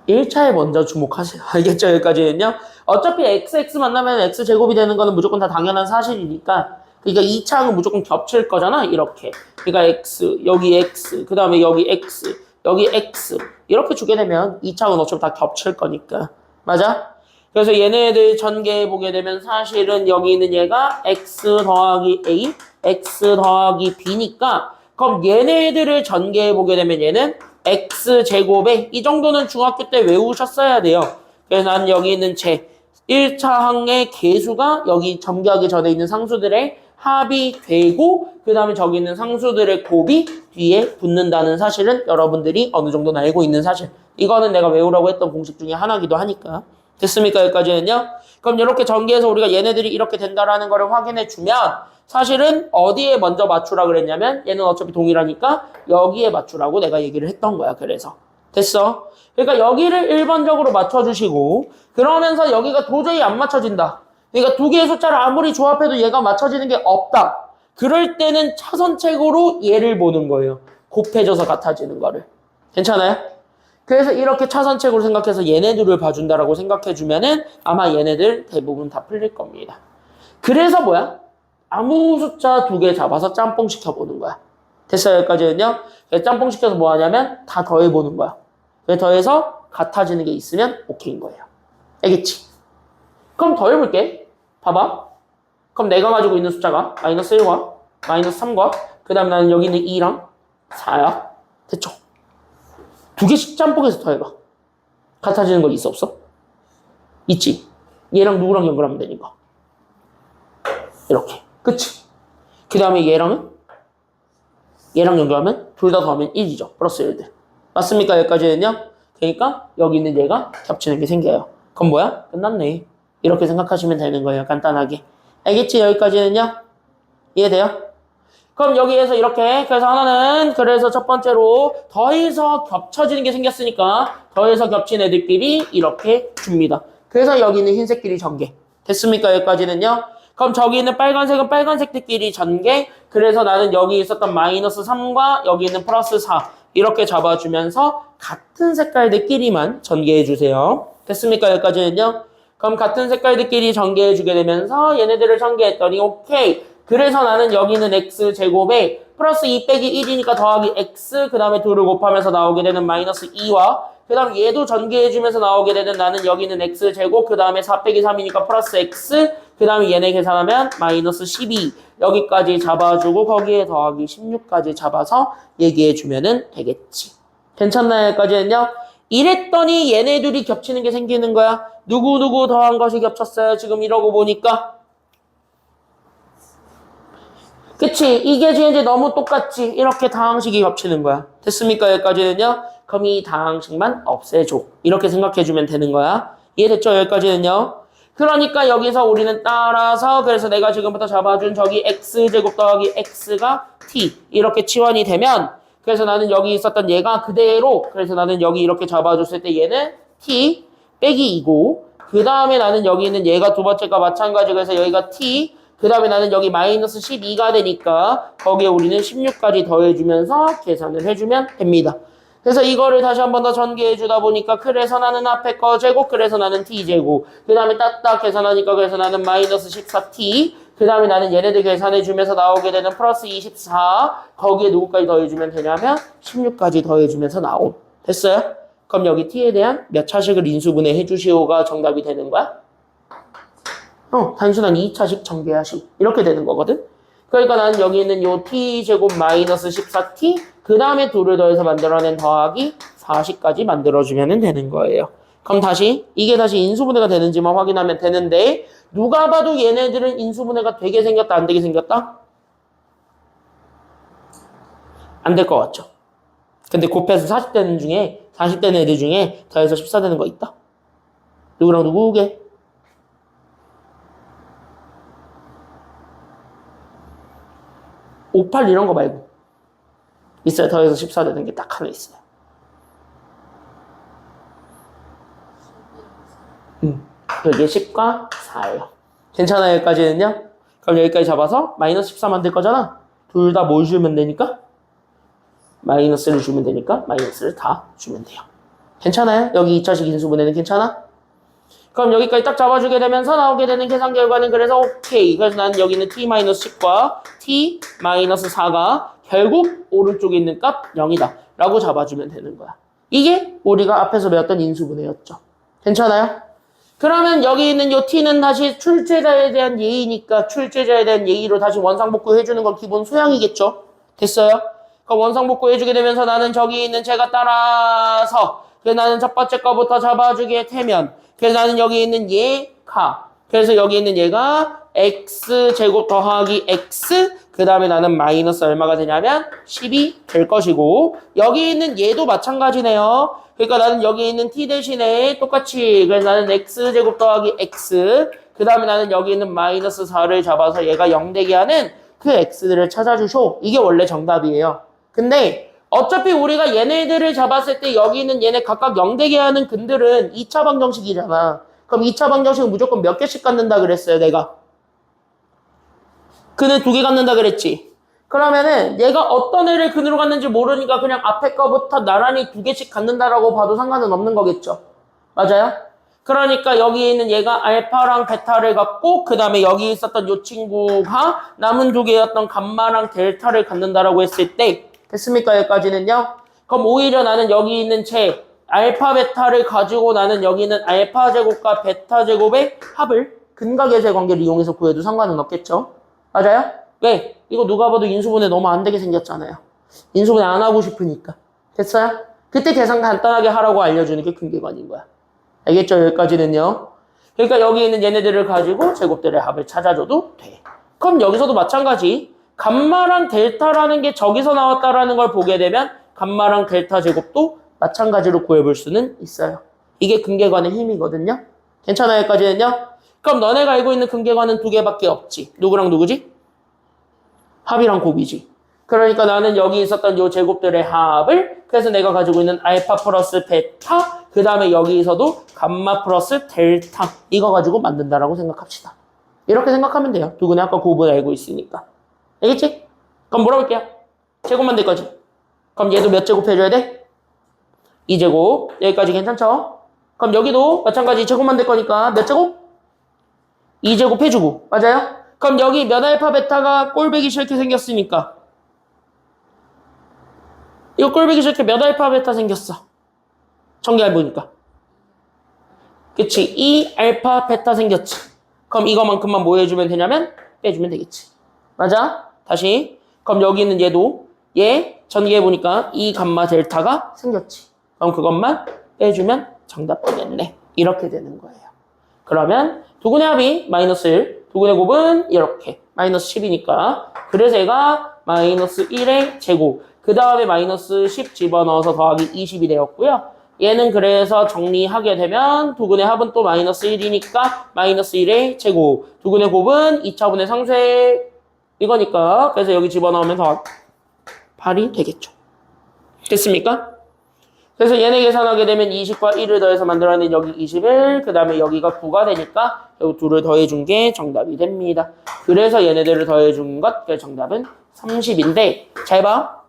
1차에 먼저 주목하세요. 알겠죠? 여기까지는요. 어차피 XX 만나면 X제곱이 되는 거는 무조건 다 당연한 사실이니까 그러니까 2차항은 무조건 겹칠 거잖아. 이렇게. 그러니까 X, 여기 X, 그 다음에 여기 X, 여기 X 이렇게 주게 되면 2차항은 어차피 다 겹칠 거니까. 맞아? 그래서 얘네들 전개해보게 되면 사실은 여기 있는 얘가 X 더하기 A, X 더하기 B니까 그럼 얘네들을 전개해보게 되면 얘는 X제곱에 이 정도는 중학교 때 외우셨어야 돼요. 그래서 난 여기 있는 제 1차 항의 계수가 여기 전개하기 전에 있는 상수들의 합이 되고 그 다음에 저기 있는 상수들의 곱이 뒤에 붙는다는 사실은 여러분들이 어느 정도는 알고 있는 사실. 이거는 내가 외우라고 했던 공식 중에 하나기도 하니까. 됐습니까? 여기까지는요? 그럼 이렇게 전개해서 우리가 얘네들이 이렇게 된다라는 거를 확인해 주면 사실은 어디에 먼저 맞추라 그랬냐면 얘는 어차피 동일하니까 여기에 맞추라고 내가 얘기를 했던 거야. 그래서 됐어? 그러니까 여기를 1번적으로 맞춰주시고 그러면서 여기가 도저히 안 맞춰진다. 그러니까 두 개의 숫자를 아무리 조합해도 얘가 맞춰지는 게 없다. 그럴 때는 차선책으로 얘를 보는 거예요. 곱해져서 같아지는 거를. 괜찮아요? 그래서 이렇게 차선책으로 생각해서 얘네들을 봐준다라고 생각해주면은 아마 얘네들 대부분 다 풀릴 겁니다. 그래서 뭐야? 아무 숫자 2개 잡아서 짬뽕 시켜보는 거야. 됐어요? 여기까지는요? 짬뽕 시켜서 뭐 하냐면 다 더해보는 거야. 더해서 같아지는 게 있으면 오케이인 거예요. 알겠지? 그럼 더해볼게. 봐봐. 그럼 내가 가지고 있는 숫자가 마이너스 1과 마이너스 3과 그 다음에 나는 여기 있는 2랑 4야. 됐죠? 2개씩 짬뽕해서 더해봐. 같아지는 거 있어 없어? 있지? 얘랑 누구랑 연결하면 되니까. 이렇게. 그치? 그 다음에 얘랑은? 얘랑 연결하면 둘 다 더하면 1이죠. 플러스 1들. 맞습니까? 여기까지는요? 그러니까 여기 있는 얘가 겹치는 게 생겨요. 그럼 뭐야? 끝났네. 이렇게 생각하시면 되는 거예요. 간단하게. 알겠지? 여기까지는요? 이해돼요? 그럼 여기에서 이렇게 그래서 하나는 그래서 첫 번째로 더해서 겹쳐지는 게 생겼으니까 더해서 겹친 애들끼리 이렇게 줍니다. 그래서 여기 있는 흰색끼리 전개. 됐습니까? 여기까지는요? 그럼 저기 있는 빨간색은 빨간색들끼리 전개. 그래서 나는 여기 있었던 마이너스 3과 여기 있는 플러스 4 이렇게 잡아주면서 같은 색깔들끼리만 전개해주세요. 됐습니까? 여기까지는요? 그럼 같은 색깔들끼리 전개해주게 되면서 얘네들을 전개했더니 오케이. 그래서 나는 여기는 x제곱에 플러스 2 빼기 1이니까 더하기 x 그 다음에 2를 곱하면서 나오게 되는 마이너스 2와 그 다음 얘도 전개해주면서 나오게 되는 나는 여기는 x제곱 그 다음에 4 빼기 3이니까 플러스 x 그 다음에 얘네 계산하면 마이너스 12 여기까지 잡아주고 거기에 더하기 16까지 잡아서 얘기해주면 되겠지. 괜찮나요? 여기까지는요? 이랬더니 얘네들이 겹치는 게 생기는 거야. 누구누구 더한 것이 겹쳤어요. 지금 이러고 보니까. 그치? 이게 지금 이제 너무 똑같지? 이렇게 다항식이 겹치는 거야. 됐습니까? 여기까지는요? 그럼 이 다항식만 없애줘. 이렇게 생각해주면 되는 거야. 이해됐죠? 여기까지는요? 그러니까 여기서 우리는 따라서 그래서 내가 지금부터 잡아준 저기 x제곱 더하기 x가 t 이렇게 치환이 되면 그래서 나는 여기 있었던 얘가 그대로 그래서 나는 여기 이렇게 잡아줬을 때 얘는 t 빼기 2고 그 다음에 나는 여기 있는 얘가 두 번째가 마찬가지고 그래서 여기가 t 그 다음에 나는 여기 마이너스 12가 되니까 거기에 우리는 16까지 더해주면서 계산을 해주면 됩니다. 그래서 이거를 다시 한 번 더 전개해주다 보니까 그래서 나는 앞에 거 제곱 그래서 나는 t제곱 그 다음에 딱딱 계산하니까 그래서 나는 마이너스 14t 그 다음에 나는 얘네들 계산해주면서 나오게 되는 플러스 24 거기에 누구까지 더해주면 되냐면 16까지 더해주면서 나옴. 됐어요? 그럼 여기 t에 대한 몇 차식을 인수분해 해주시오가 정답이 되는 거야? 단순한 2차식 전개하시 이렇게 되는 거거든. 그러니까 나는 여기 있는 요 t제곱 마이너스 14t 그 다음에 2를 더해서 만들어낸 더하기 40까지 만들어주면 되는 거예요. 그럼 다시 이게 다시 인수분해가 되는지만 확인하면 되는데 누가 봐도 얘네들은 인수분해가 되게 생겼다 안 되게 생겼다? 안 될 것 같죠. 근데 곱해서 40되는 중에 40되는 애들 중에 더해서 14되는 거 있다? 누구랑 누구게? 58 이런 거 말고 있어요. 더해서 14 되는 게 딱 하나 있어요. 여기에 10과 4예요. 괜찮아요? 여기까지는요? 그럼 여기까지 잡아서 마이너스 14 만들 거잖아. 둘 다 뭘 주면 되니까? 마이너스를 주면 되니까 마이너스를 다 주면 돼요. 괜찮아요? 여기 2차식 인수분해는 괜찮아? 그럼 여기까지 딱 잡아주게 되면서 나오게 되는 계산 결과는 그래서 오케이. 그래서 나는 여기는 t-10과 t-4가 결국 오른쪽에 있는 값 0이다. 라고 잡아주면 되는 거야. 이게 우리가 앞에서 배웠던 인수분해였죠. 괜찮아요? 그러면 여기 있는 요 t는 다시 출제자에 대한 예의니까 출제자에 대한 예의로 다시 원상복구 해주는 건 기본 소양이겠죠? 됐어요? 그럼 원상복구 해주게 되면서 나는 저기 있는 제가 따라서 그래서 나는 첫 번째 거부터 잡아주게 되면 그래서 나는 여기 있는 얘가 그래서 여기 있는 얘가 x제곱 더하기 x 그 다음에 나는 마이너스 얼마가 되냐면 10이 될 것이고 여기 있는 얘도 마찬가지네요. 그러니까 나는 여기 있는 t 대신에 똑같이 그래서 나는 x제곱 더하기 x 그 다음에 나는 여기 있는 마이너스 4를 잡아서 얘가 0 되게 하는 그 x들을 찾아주쇼. 이게 원래 정답이에요. 근데 어차피 우리가 얘네들을 잡았을 때 여기 있는 얘네 각각 0 되게 하는 근들은 2차 방정식이잖아. 그럼 2차 방정식은 무조건 몇 개씩 갖는다 그랬어요, 내가. 근을 2개 갖는다 그랬지. 그러면은 얘가 어떤 애를 근으로 갖는지 모르니까 그냥 앞에 거부터 나란히 2개씩 갖는다라고 봐도 상관은 없는 거겠죠. 맞아요? 그러니까 여기 있는 얘가 알파랑 베타를 갖고 그 다음에 여기 있었던 이 친구가 남은 2개였던 감마랑 델타를 갖는다라고 했을 때 됐습니까? 여기까지는요? 그럼 오히려 나는 여기 있는 제 알파 베타를 가지고 나는 여기 있는 알파 제곱과 베타 제곱의 합을 근각의제 관계를 이용해서 구해도 상관은 없겠죠? 맞아요? 왜? 이거 누가 봐도 인수분해 너무 안 되게 생겼잖아요. 인수분해 안 하고 싶으니까. 됐어요? 그때 계산 간단하게 하라고 알려주는 게 근계관인 거야. 알겠죠? 여기까지는요. 그러니까 여기 있는 얘네들을 가지고 제곱들의 합을 찾아줘도 돼. 그럼 여기서도 마찬가지. 감마랑 델타라는 게 저기서 나왔다라는 걸 보게 되면 감마랑 델타 제곱도 마찬가지로 구해볼 수는 있어요. 이게 근계관의 힘이거든요. 괜찮아요, 여기까지는요? 그럼 너네가 알고 있는 근계관은 두 개밖에 없지. 누구랑 누구지? 합이랑 곱이지. 그러니까 나는 여기 있었던 요 제곱들의 합을 그래서 내가 가지고 있는 알파 플러스 베타 그 다음에 여기서도 감마 플러스 델타 이거 가지고 만든다라고 생각합시다. 이렇게 생각하면 돼요. 두근에 아까 곱을 알고 있으니까. 알겠지? 그럼 물어볼게요. 제곱 만들 거지? 그럼 얘도 몇 제곱 해줘야 돼? 2제곱. 여기까지 괜찮죠? 그럼 여기도 마찬가지 제곱 만들 거니까 몇 제곱? 2제곱 해주고. 맞아요? 그럼 여기 몇 알파 베타가 꼴배기 싫게 생겼으니까 이거 꼴배기 싫게 몇 알파 베타 생겼어? 전개해 보니까. 그치? 2 알파 베타 생겼지. 그럼 이거만큼만 뭐 해주면 되냐면 빼주면 되겠지. 맞아? 다시. 그럼 여기 있는 얘도 얘 전개해 보니까 2 감마 델타가 생겼지. 그럼 그것만 빼주면 정답 되겠네. 이렇게 되는 거예요. 그러면 두근의 합이 마이너스 1, 두근의 곱은 이렇게 마이너스 10이니까 그래서 얘가 마이너스 1의 제곱 그 다음에 마이너스 10 집어넣어서 더하기 20이 되었고요. 얘는 그래서 정리하게 되면 두근의 합은 또 마이너스 1이니까 마이너스 1의 제곱 두근의 곱은 2차분의 상쇄 이거니까 그래서 여기 집어넣으면 더 8이 되겠죠. 됐습니까? 그래서 얘네 계산하게 되면 20과 1을 더해서 만들어낸 여기 21, 그 다음에 여기가 9가 되니까 여기 2를 더해준 게 정답이 됩니다. 그래서 얘네들을 더해준 것, 그 정답은 30인데 잘 봐.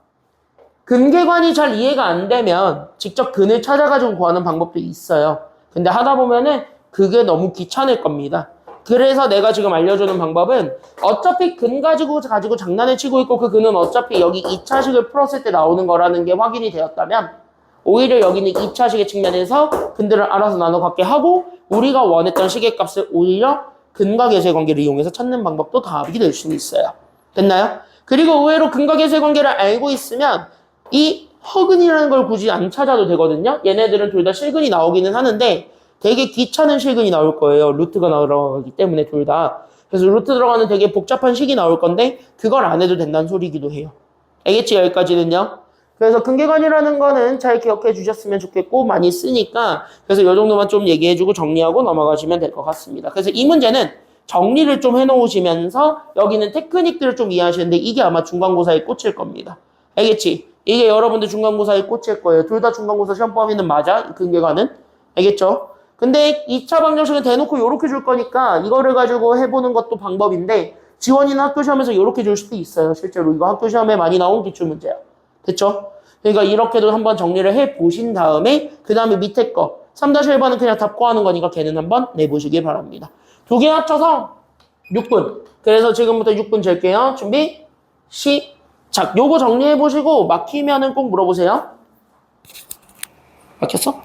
근계관이 잘 이해가 안 되면 직접 근을 찾아가지고 구하는 방법도 있어요. 근데 하다 보면은 그게 너무 귀찮을 겁니다. 그래서 내가 지금 알려주는 방법은 어차피 근 가지고 장난을 치고 있고 그 근은 어차피 여기 2차식을 풀었을 때 나오는 거라는 게 확인이 되었다면 오히려 여기는 2차식의 측면에서 근들을 알아서 나눠 갖게 하고 우리가 원했던 시계값을 오히려 근과 계수의 관계를 이용해서 찾는 방법도 답이 될 수는 있어요. 됐나요? 그리고 의외로 근과 계수의 관계를 알고 있으면 이 허근이라는 걸 굳이 안 찾아도 되거든요. 얘네들은 둘 다 실근이 나오기는 하는데 되게 귀찮은 실근이 나올 거예요. 루트가 나오기 때문에 둘 다. 그래서 루트 들어가는 되게 복잡한 식이 나올 건데 그걸 안 해도 된다는 소리이기도 해요. 알겠지? 여기까지는요. 그래서 근계관이라는 거는 잘 기억해 주셨으면 좋겠고 많이 쓰니까 그래서 이 정도만 좀 얘기해주고 정리하고 넘어가시면 될 것 같습니다. 그래서 이 문제는 정리를 좀 해놓으시면서 여기는 테크닉들을 좀 이해하시는데 이게 아마 중간고사에 꽂힐 겁니다. 알겠지? 이게 여러분들 중간고사에 꽂힐 거예요. 둘 다 중간고사 시험 범위는 맞아. 근계관은. 알겠죠? 근데 2차 방정식은 대놓고 이렇게 줄 거니까 이거를 가지고 해보는 것도 방법인데 지원이나 학교 시험에서 이렇게 줄 수도 있어요. 실제로 이거 학교 시험에 많이 나온 기출문제야. 됐죠? 그러니까 이렇게도 한번 정리를 해보신 다음에 그 다음에 밑에 거 3-1번은 그냥 답 구하는 거니까 걔는 한번 내보시기 바랍니다. 두 개 합쳐서 6분. 그래서 지금부터 6분 잴게요. 준비 시작. 요거 정리해보시고 막히면은 꼭 물어보세요. 막혔어?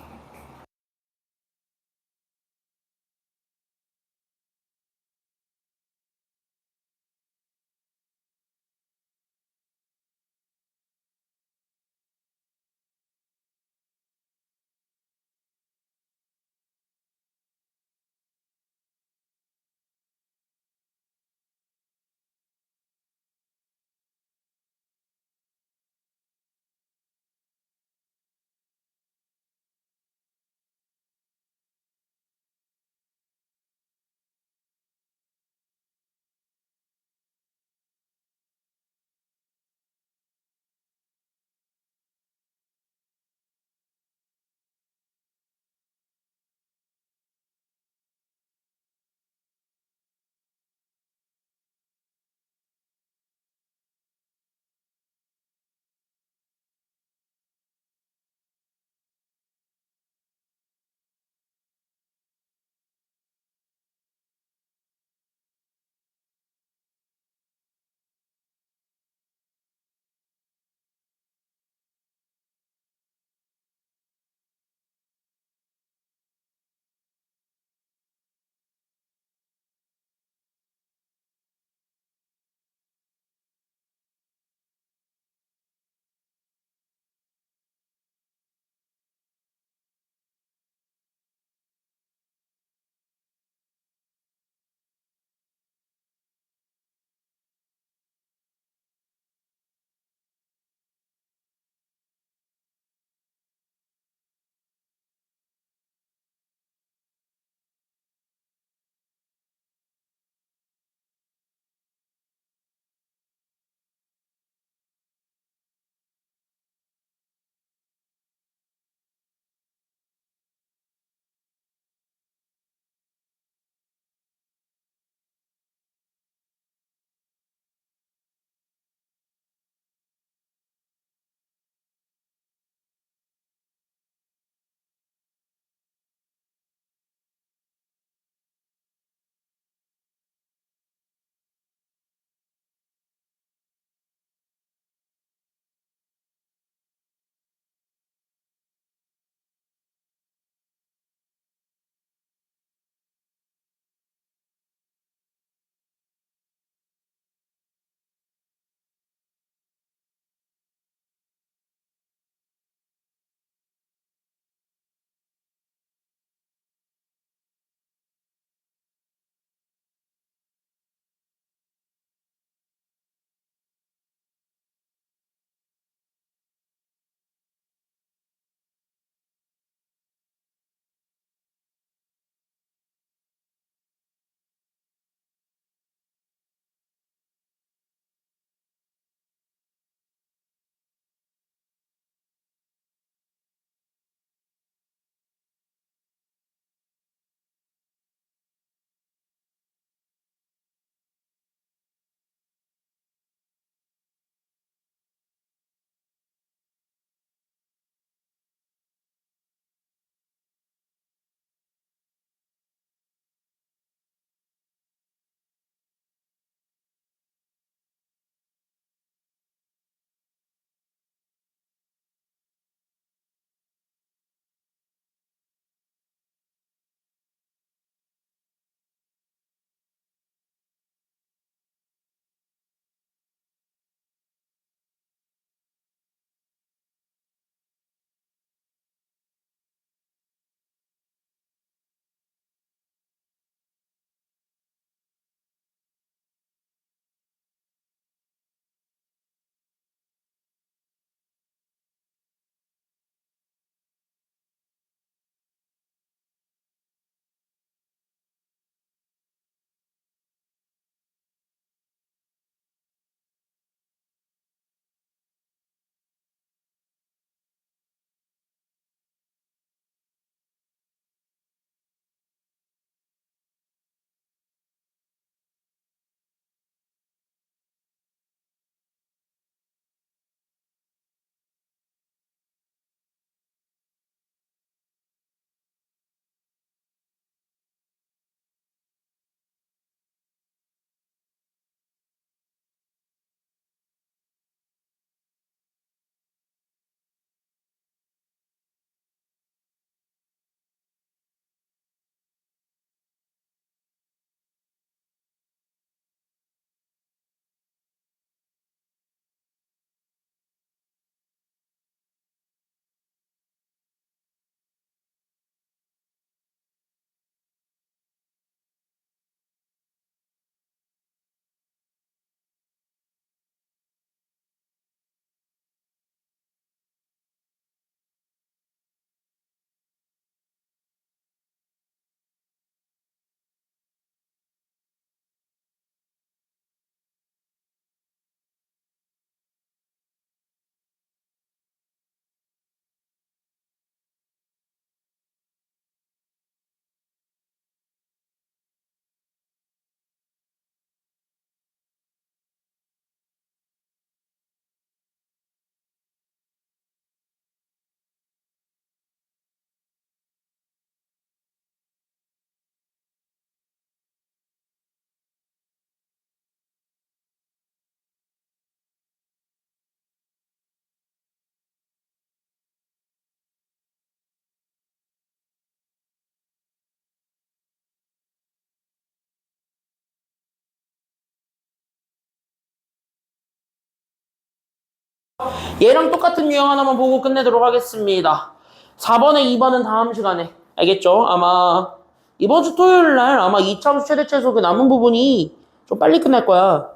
얘랑 똑같은 유형 하나만 보고 끝내도록 하겠습니다. 4번에 2번은 다음 시간에. 알겠죠? 아마 이번 주 토요일 날 아마 2차함수 최대 최소 그 남은 부분이 좀 빨리 끝날 거야.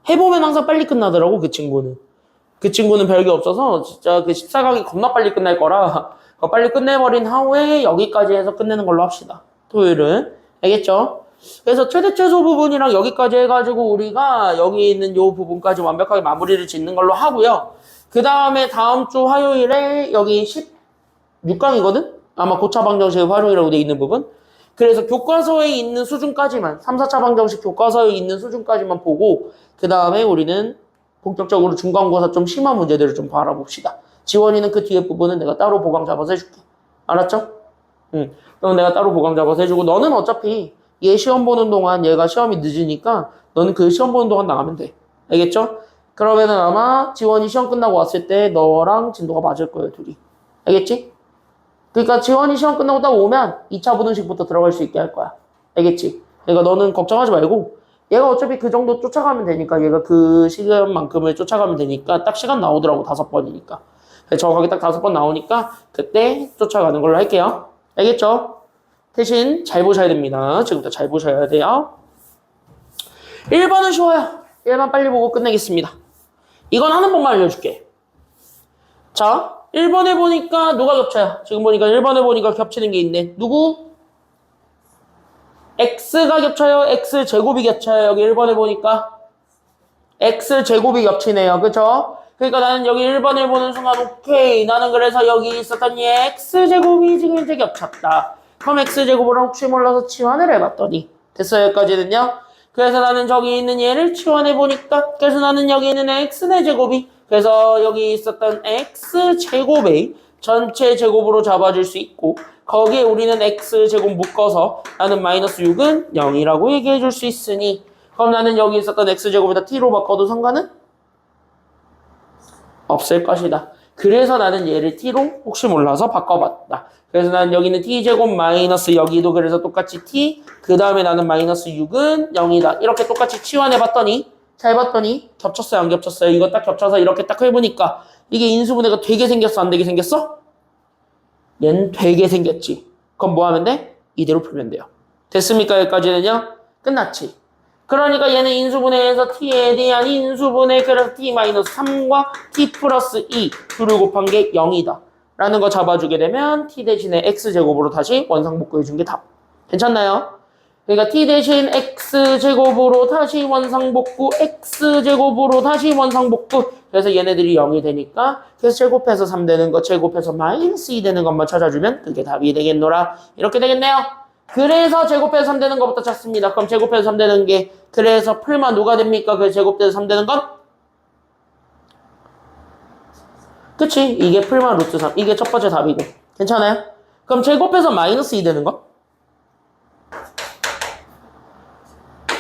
해보면 항상 빨리 끝나더라고, 그 친구는. 그 친구는 별게 없어서 진짜 그 14강이 겁나 빨리 끝날 거라 빨리 끝내버린 후에 여기까지 해서 끝내는 걸로 합시다. 토요일은. 알겠죠? 그래서 최대 최소 부분이랑 여기까지 해가지고 우리가 여기 있는 요 부분까지 완벽하게 마무리를 짓는 걸로 하고요. 그 다음에 다음 주 화요일에 여기 16강이거든? 아마 고차 방정식의 활용이라고 돼 있는 부분. 그래서 교과서에 있는 수준까지만 3, 4차 방정식 교과서에 있는 수준까지만 보고 그 다음에 우리는 본격적으로 중간고사 좀 심한 문제들을 좀 바라봅시다. 지원이는 그 뒤에 부분은 내가 따로 보강 잡아서 해줄게. 알았죠? 응. 그럼 내가 따로 보강 잡아서 해주고 너는 어차피 얘 시험 보는 동안 얘가 시험이 늦으니까 너는 그 시험 보는 동안 나가면 돼. 알겠죠? 그러면은 아마 지원이 시험 끝나고 왔을 때 너랑 진도가 맞을 거예요, 둘이. 알겠지? 그러니까 지원이 시험 끝나고 딱 오면 2차 부등식부터 들어갈 수 있게 할 거야. 알겠지? 그러니까 너는 걱정하지 말고 얘가 어차피 그 정도 쫓아가면 되니까 얘가 그 시간만큼을 쫓아가면 되니까 딱 시간 나오더라고 5번이니까. 정확하게 딱 5번 나오니까 그때 쫓아가는 걸로 할게요. 알겠죠? 대신 잘 보셔야 됩니다. 지금부터 잘 보셔야 돼요. 1번은 쉬워요. 1번 빨리 보고 끝내겠습니다. 이건 하는 법만 알려줄게. 자, 1번에 보니까 누가 겹쳐요? 지금 보니까 1번에 보니까 겹치는 게 있네. 누구? x가 겹쳐요? x제곱이 겹쳐요? 여기 1번에 보니까 x제곱이 겹치네요. 그쵸? 그러니까 나는 여기 1번을 보는 순간 오케이. 나는 그래서 여기 있었던 이 x제곱이 지금 이제 겹쳤다. 그럼 x제곱을 혹시 몰라서 치환을 해봤더니 됐어요. 여기까지는요. 그래서 나는 저기 있는 얘를 치환해보니까 그래서 나는 여기 있는 x의 제곱이 그래서 여기 있었던 x제곱의 전체 제곱으로 잡아줄 수 있고 거기에 우리는 x제곱 묶어서 나는 마이너스 6은 0이라고 얘기해줄 수 있으니 그럼 나는 여기 있었던 x제곱에다 t로 바꿔도 상관은 없을 것이다. 그래서 나는 얘를 t로 혹시 몰라서 바꿔봤다. 그래서 나는 여기는 t제곱 마이너스 여기도 그래서 똑같이 t 그 다음에 나는 마이너스 6은 0이다. 이렇게 똑같이 치환해봤더니 잘 봤더니 겹쳤어요 안 겹쳤어요? 이거 딱 겹쳐서 이렇게 딱 해보니까 이게 인수분해가 되게 생겼어 안 되게 생겼어? 얘는 되게 생겼지. 그럼 뭐 하면 돼? 이대로 풀면 돼요. 됐습니까? 여기까지는요? 끝났지. 그러니까 얘는 인수분해에서 t에 대한 인수분해 그래서 t-3과 t 플러스 2 둘을 곱한 게 0이다. 라는 거 잡아주게 되면 t 대신에 x제곱으로 다시 원상복구해준 게 답. 괜찮나요? 그러니까 t 대신 x제곱으로 다시 원상복구, x제곱으로 다시 원상복구. 그래서 얘네들이 0이 되니까 그래서 제곱해서 3 되는 거, 제곱해서 마이너스 2 되는 것만 찾아주면 그게 답이 되겠노라. 이렇게 되겠네요. 그래서 제곱해서 3 되는 것부터 찾습니다. 그럼 제곱해서 3 되는 게 그래서 풀만 누가 됩니까? 그 제곱돼서 3 되는 건? 그치? 이게 풀만 루트 3. 이게 첫 번째 답이고. 괜찮아요? 그럼 제곱해서 마이너스 2 되는 거?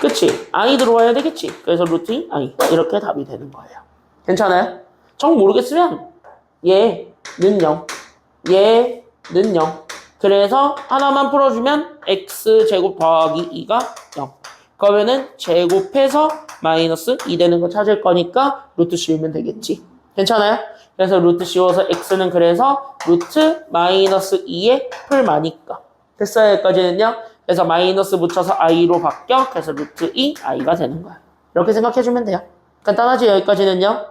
그치? i 들어와야 되겠지? 그래서 루트 2, i. 이렇게 답이 되는 거예요. 괜찮아요? 정 모르겠으면 얘는 0. 얘는 0. 그래서 하나만 풀어주면 x제곱 더하기 2가 0. 그러면은 제곱해서 마이너스 2 되는 거 찾을 거니까 루트 씌우면 되겠지. 괜찮아요? 그래서 루트 씌워서 x는 그래서 루트 마이너스 2의 풀마니까. 됐어요? 여기까지는요? 그래서 마이너스 붙여서 i로 바뀌어. 그래서 루트 2 i가 되는 거야. 이렇게 생각해주면 돼요. 간단하지? 여기까지는요?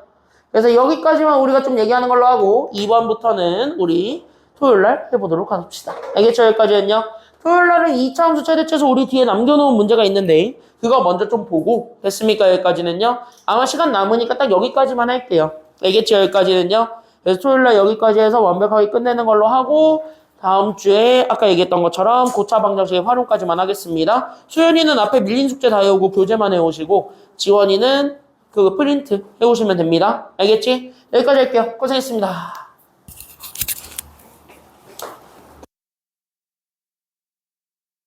그래서 여기까지만 우리가 좀 얘기하는 걸로 하고 2번부터는 우리 토요일날 해보도록 합시다. 알겠죠? 여기까지는요? 토요일날은 2차 함수 최대 최소 우리 뒤에 남겨놓은 문제가 있는데 그거 먼저 좀 보고 됐습니까? 여기까지는요? 아마 시간 남으니까 딱 여기까지만 할게요. 알겠죠? 여기까지는요? 그래서 토요일날 여기까지 해서 완벽하게 끝내는 걸로 하고 다음 주에 아까 얘기했던 것처럼 고차 방정식의 활용까지만 하겠습니다. 수연이는 앞에 밀린 숙제 다 해오고 교재만 해오시고 지원이는 그 프린트 해오시면 됩니다. 알겠지? 여기까지 할게요. 고생했습니다.